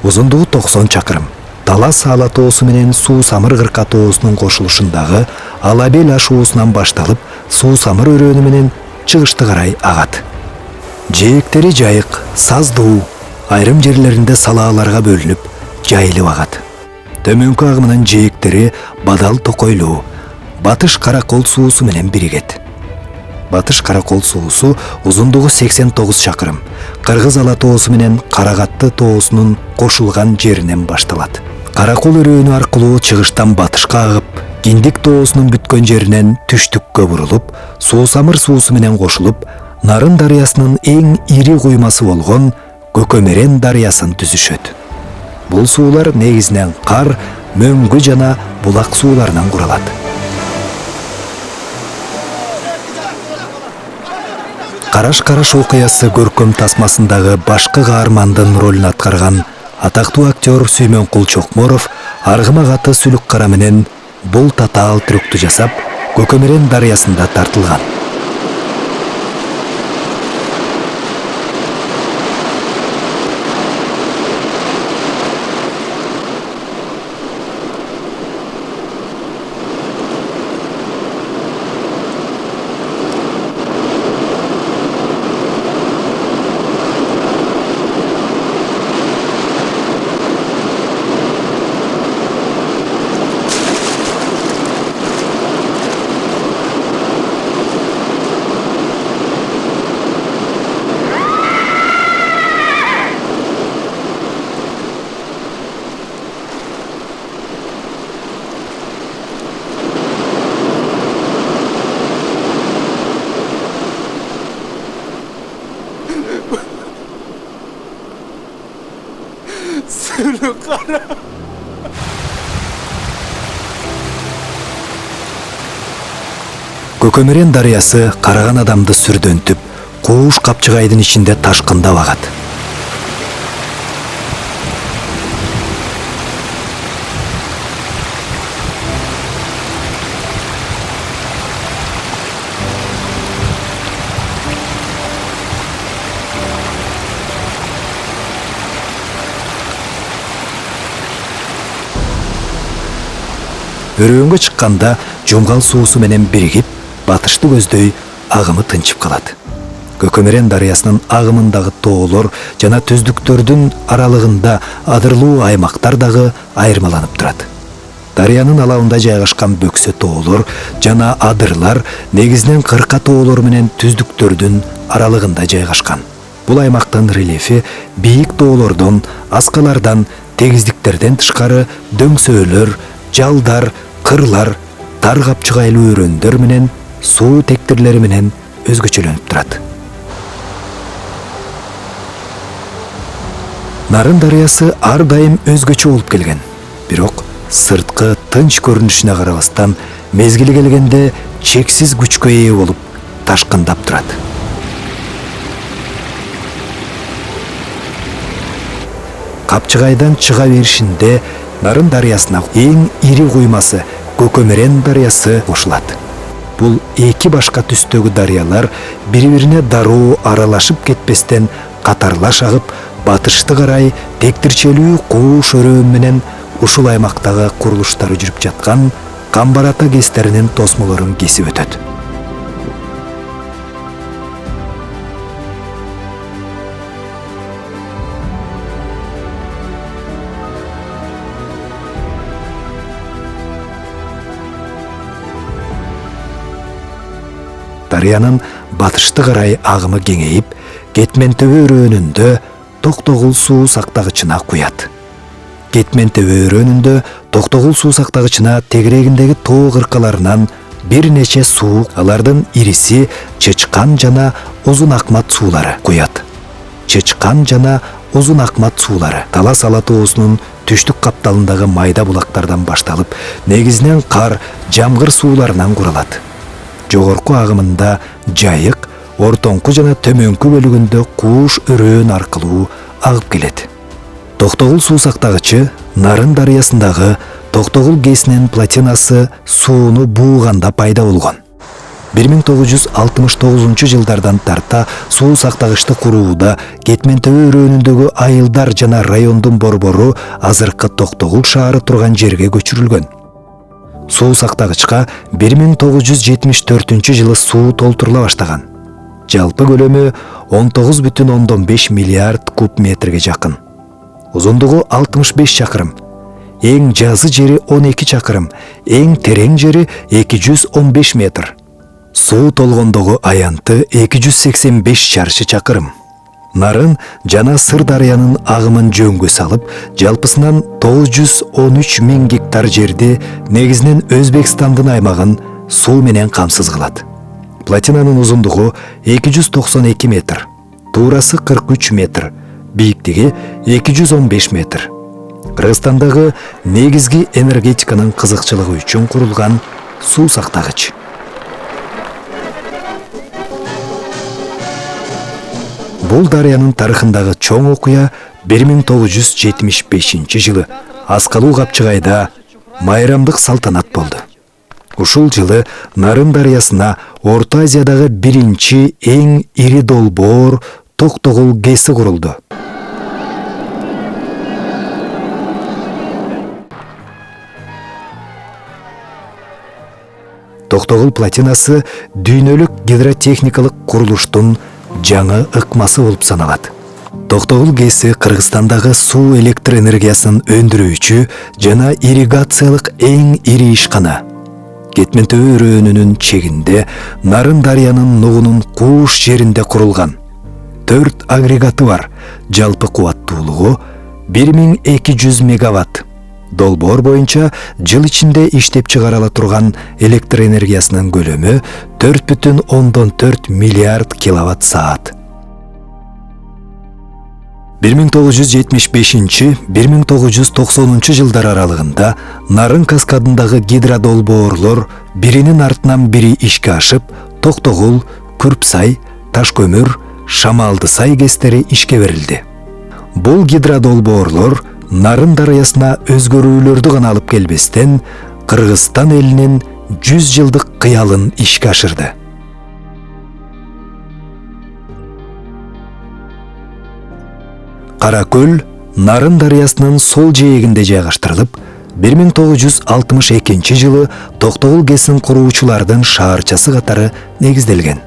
Узундугу 90 чакырым. Талас Ала тоосу менен Суусамыр кырка тоосунун кошулушундагы Алабел ашуусунан башталып, Суусамыр өрөөнү менен чыгышты карай агат. Жээктери жайык, саздуу, айрым жерлеринде салааларга бөлүнүп, жайылып агат. Төмөнкү агымынын жээктери Бадал Токойлуу, Батыш Каракол суусу менен биригет. Батыш Каракол суусу узундугу 89 чакырым. Кыргыз Ала тоосу менен Карагатты тоосунун кошулган жеринен башталат. Каракол өрөөнү аркылуу чыгыштан батышка агып, Киндик тоосунун бүткөн жеринен түштүккө бурулуп, Суусамыр суусу менен кошулуп, Нарын дарыясынын эң ири куймасы болгон Көкөмерен дарыясын түзүшөт. Бул суулар негизинен кар, мөңгү жана булак сууларынан куралат. Караш-караш окуясы көркөм тасмасындагы башкы каармандын ролун аткарган атактуу актер Сүймөнкул Чокморов аргыма каты сүлүк кара менен бул татаал трюкту жасап, Көкөмерен дарыясында тартылган. Көкөмөрен дарыясы караган адамды сүрдөнтүп, кууш капчыгайдын ичинде ташкындап агат. Өрөөнгө чыкканда жумгал суусу менен биригип, батышты көздөй агымы тынчып калат. Көкөмөрен дарыясынын агымындагы тоолор жана түздүктөрдүн аралыгында адырлуу аймактар дагы айырмаланып турат. Дарыянын алабында жайгашкан бөксө тоолор жана адырлар негизинен кырка тоолор менен түздүктөрдүн аралыгында жайгашкан. Бул аймактын рельефи бийик тоолордон, аскалардан, тегиздиктерден тышкары дөңсөөлөр, жалдар, кырлар, тар капчыгайлуу өрөөндөр менен суу тектирлери менен өзгөчөлөнүп турат. Нарын дарыясы ар дайым өзгөчө болуп келген. Бирок сырткы тынч көрүнүшүнө карабастан мезгили келгенде чексиз күчкө ээ болуп ташкындап турат. Капчыгайдан чыга беришинде Нарын дарыясына эң ири куймасы Көкөмөрен дарыясы кошулат. Бул эки башка түстөгү дарыялар бири-бирине дароо аралашып кетпестен катарлаш агып, батышты карай тектирчелүү кууш өрөөн менен ушул аймактагы курулуштары жүрүп жаткан Камбар ата кестеринин тосмолорун кесип өтөт. Дарыянын батышты карай агымы кеңейип, Кетмен-төбө өрөөнүндө Токтогул суу сактагычына куят. Кетмен-төбө өрөөнүндө Токтогул суу сактагычына тегерегиндеги тоо кыркаларынан бир нече суу, алардын ириси Чычкан жана Узун Акмат суулары куят. Чычкан жана Узун Акмат суулары Талас Ала тоосунун түштүк капталындагы майда булактардан башталып, негизинен кар, жамгыр сууларынан куралат. Жогорку агымында Жайык, ортоңку жана төмөнкү бөлүгүндө Кууш өрөөн аркылуу агып келет. Токтогул суу сактагычы Нарын дарыясындагы Токтогул КЭСинин плотинасы сууну бууганда пайда болгон. 1969 жылдардан тарта суу сактагычты курууда Кетмен-төбө өрөөнүндөгү айылдар жана райондун борбору азыркы Токтогул шаары турган жерге көчүрүлгөн. Суу сактагычка 1974 жылы суу толтурула баштаган. Жалпы көлөмү 19,5 миллиард куб метрге жакын. Узундугу 65 чакырым. Эң жазы жери 12 чакырым, эң терең жери 215 метр. Суу толгондогу аянты 285 чарчы чакырым. Нарын жана Сыр дарыянын агымын жөнгө салып, жалпысынан 913 000 гектар жерди негизинен Өзбекстандын аймагын суу менен камсыз кылат. Плотинанын узундугу 292 метр, туурасы 43 метр, бийиктиги 215 метр. Кыргызстандагы негизги энергетиканын кызыкчылыгы үчүн курулган суу сактагыч. Бул дарыянын тарыхындагы чоң окуя 1975 жылы Аскалуу Капчыгайда майрамдык салтанат болду. Ушул жылы Нарын дарыясына Орто Азиядагы биринчи эң ири долбоор Токтогул КЭСи курулду. Токтогул плотинасы дүйнөлүк гидротехникалык курулуштун жаңы ыкмасы болуп саналат. Токтогул КЭСи Кыргызстандагы суу электр энергиясын өндүрүүчү жана ирригациялык эң ири ишкана. Кетмен-төбө өрөөнүнүн чегинде Нарын дарыянын нугунун Кууш жеринде курулган. 4 агрегаты бар. Жалпы кубаттуулугу 1200 мегаватт. Долбоор боюнча жыл ичинде иштеп чыгарыла турган электр энергиясынын көлөмү 4,4 миллиард киловатт саат. 1975-1990 жылдар аралыгында Нарын каскадындагы гидродолбоорлор биринин артынан бири ишке ашып, Токтогул, Күрпсай, Ташкөмүр, Шамалдысай ГЭСтери ишке берилди. Бул гидродолбоорлор Нарын дарыясына өзгөрүүлөрдү гана алып келбестен, Кыргызстан элинин 100 жылдык кыялын ишке ашырды. Каракөл Нарын дарыясынын сол жээгинде жайгаштырылып, 1962 жылы Токтогул ГЭСин куруучулардын шаарчасы катары негизделген.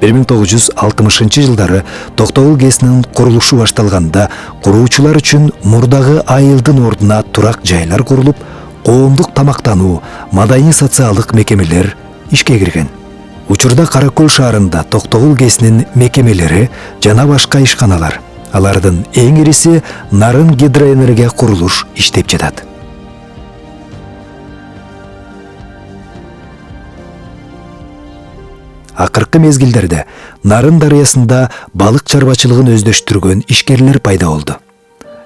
1960 жылдары Токтогул ГЭСинин курулушу башталганда куруучулар үчүн мурдагы айылдын ордуна турак жайлар курулуп, коомдук тамактануу, маданий социалдык мекемелер ишке кирген. Учурда Каракөл шаарында Токтогул ГЭСинин мекемелери жана башка ишканалар, алардын эң ириси Нарын гидроэнергия курулуш иштеп жатат. Акыркы мезгилдерде Нарын дарыясында балык чарбачылыгын өздөштүргөн ишкерлер пайда болду.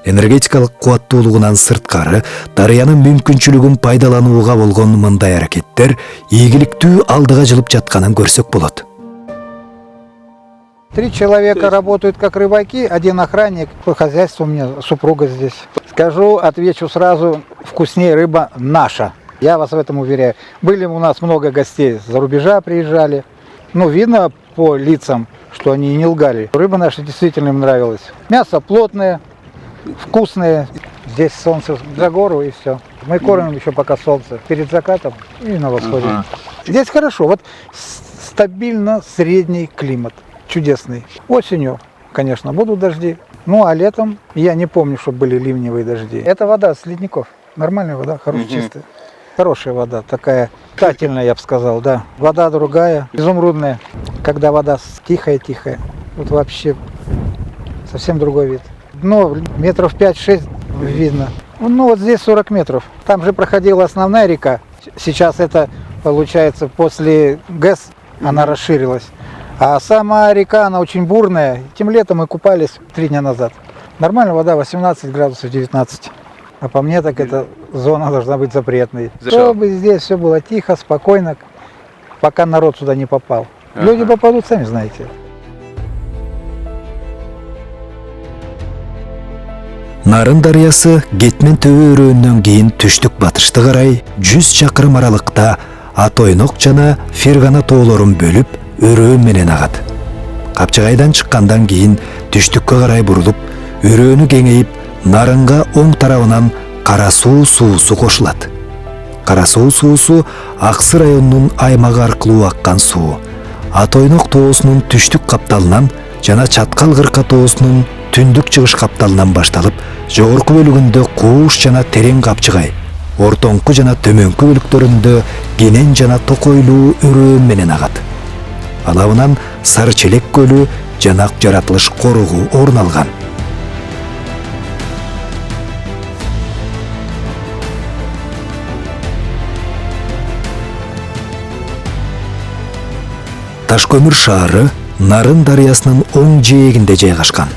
Энергетикалык кубаттуулугунан сырткары дарыянын мүмкүнчүлүгүн пайдаланууга болгон мындай аракеттер ийгиликтүү алдыга жылып жатканын көрсөк болот.
3 человека работают как рыбаки, 1 охранник, по хозяйству у меня супруга здесь. Скажу, отвечу сразу, вкуснее рыба наша. Я вас в этом уверяю. Были у нас много гостей за рубежа приезжали. Ну, видно по лицам, что они не лгали. Рыба наша действительно им нравилась. Мясо плотное, вкусное. Здесь солнце за гору и все. Мы кормим еще пока солнце. Перед закатом и на восходе. Здесь хорошо. Вот стабильно средний климат. Чудесный. Осенью, конечно, будут дожди. Ну, а летом я не помню, чтобы были ливневые дожди. Это вода с ледников. Нормальная вода, хорошая, чистая. Хорошая вода, такая питательная, я бы сказал, да. Вода другая, изумрудная. Когда вода тихая-тихая, вот вообще совсем другой вид. Дно метров 5-6 видно. Ну, вот здесь 40 метров. Там же проходила основная река. Сейчас это, получается, после ГЭС она расширилась. А сама река, она очень бурная. Тем летом мы купались 3 дня назад. Нормальная вода 18 градусов 19. А по мне так эта зона должна быть запретной. Чтобы здесь все было тихо, спокойно, пока народ сюда не попал. Люди попадут, сами знаете.
Нарын дарыясы Кетмен төбө өрөөнүнөн кийин түштүк батышты карай 100 чакырым аралыкта Атойнок жана Фергана тоолорун бөлүп өрөөн менен агат. Капчыгайдан чыккандан кийин түштүккө карай бурулуп, өрөөнү кеңейип, Нарынга оң тарабынан Кара суу суусу кошулат. Кара суу суусу Аксы районунун аймагы аркылуу аккан суу. Атойнок тоосунун түштүк капталынан жана Чаткал кырка тоосунун түндүк чыгыш капталынан башталып, жогорку бөлүгүндө Кууш жана Терең капчыгай, ортоңку жана төмөнкү бөлүктөрүндө Кенен жана Токойлуу өрөөн менен агат. Алабынан Сары Челек көлү жана жаратылыш коругу орун алган. Ташкөмүр шаары Нарын дарыясынын оң жээгинде жайгашкан.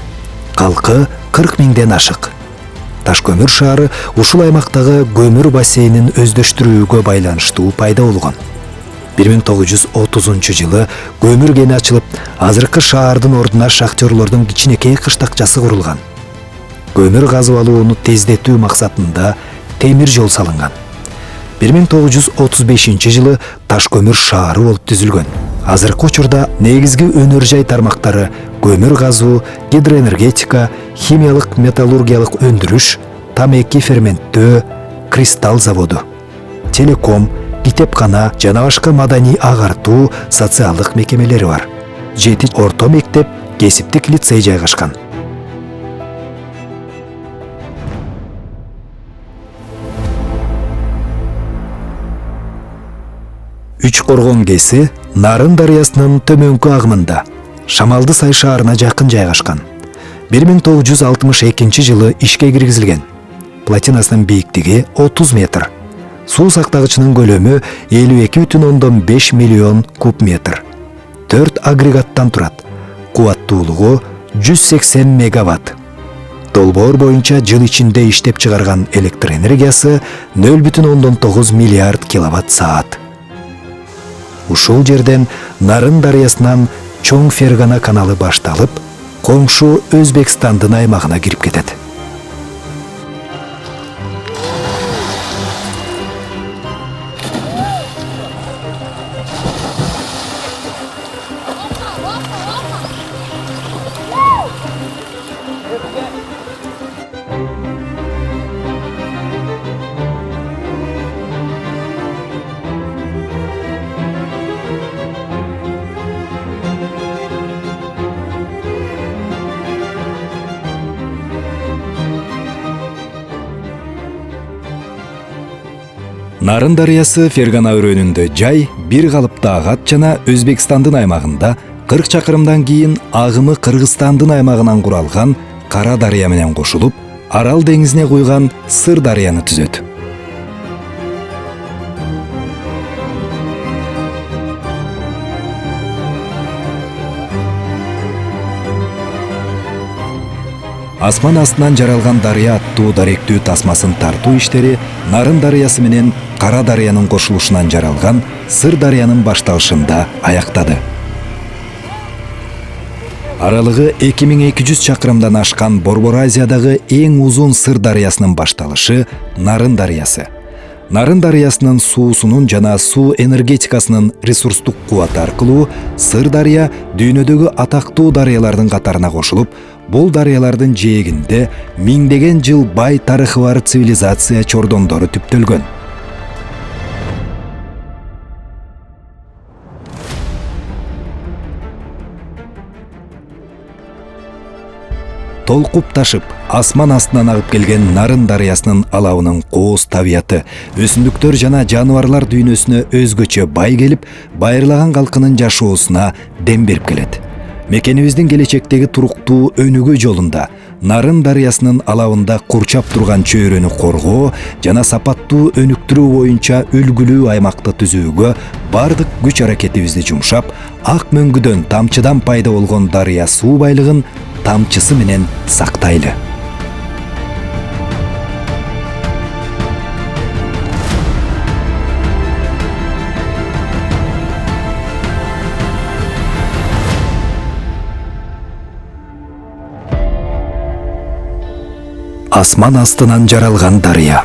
Калкы 40 миңден ашык. Ташкөмүр шаары ушул аймактагы көмүр бассейнин өздөштүрүүгө байланыштуу пайда болгон. 1930 жылы көмүр кени ачылып, азыркы шаардын ордуна шахтерлордун кичинекей кыштакчасы курулган. Көмүр казып алууну тездетүү максатында темир жол салынган. 1935 жылы Ташкөмүр шаары болуп түзүлгөн. Азыркы учурда негизги өнөр жай тармактары көмүр казуу, гидроэнергетика, химиялык металлургиялык өндүрүш, тамеки ферменттөө, кристалл заводу, телеком, китепкана жана башка маданий агартуу, социалдык мекемелери бар. 7 орто мектеп, кесиптик лицей жайгашкан. Үч Коргон ГЭСи Нарын дарыясынын төмөнкү агымында, Шамалдысай шаарына жакын жайгашкан. 1962 жылы ишке киргизилген. Платинасынын бийиктиги 30 метр. Суу сактагычынын көлөмү 52,5 миллион куб метр. 4 агрегаттан турат. Кубаттуулугу 180 мегаватт. долбоор боюнча жыл ичинде иштеп чыгарган электр энергиясы 0,9 миллиард киловатт саат. Ушул жерден Нарын дарыясынан Чоң Фергана каналы башталып, коңшу Өзбекстандын аймагына кирип кетет. Нарын дарыясы Фергана өрөөнүндө жай, бир калыпта агат жана Өзбекстандын аймагында 40 чакырымдан кийин агымы Кыргызстандын аймагынан куралган Кара дарыя менен кошулуп, Арал деңизине куйган Сыр дарыяны түзөт. Асман астынан жаралган дарыя аттуу даректүү тасмасын тартуу иштери Нарын дарыясы менен Кара дарыянын кошулушунан жаралган Сыр дарыянын башталышында аяктады. Аралыгы 2200 чакырымдан ашкан Борбор Азиядагы эң узун Сыр дарыясынын башталышы Нарын дарыясы. Нарын дарыясынын суусунун жана суу энергетикасынын ресурстук кубаты аркылуу Сыр дарыя дүйнөдөгү атактуу дарыялардын катарына кошулуп, бул дарыялардын жээгинде миңдеген жыл бай тарыхы бар цивилизация чордондору түптөлгөн. Толкуп ташып, асман астынан агып келген Нарын дарыясынын алабынын кооз табияты, өсүмдүктөр жана жаныбарлар дүйнөсүнө өзгөчө бай келип, байырлаган калкынын жашоосуна дем берип келет. Мекенибиздин келечектеги туруктуу өнүгүү жолунда Нарын дарыясынын алабында курчап турган чөйрөнү коргоо жана сапаттуу өнүктүрүү боюнча үлгүлүү аймакты түзүүгө бардык күч аракетибизди жумшап, ак мөңгүдөн тамчыдан пайда болгон дарыя суу байлыгын тамчысы менен сактайлы. Асман астынан жаралган дарыя.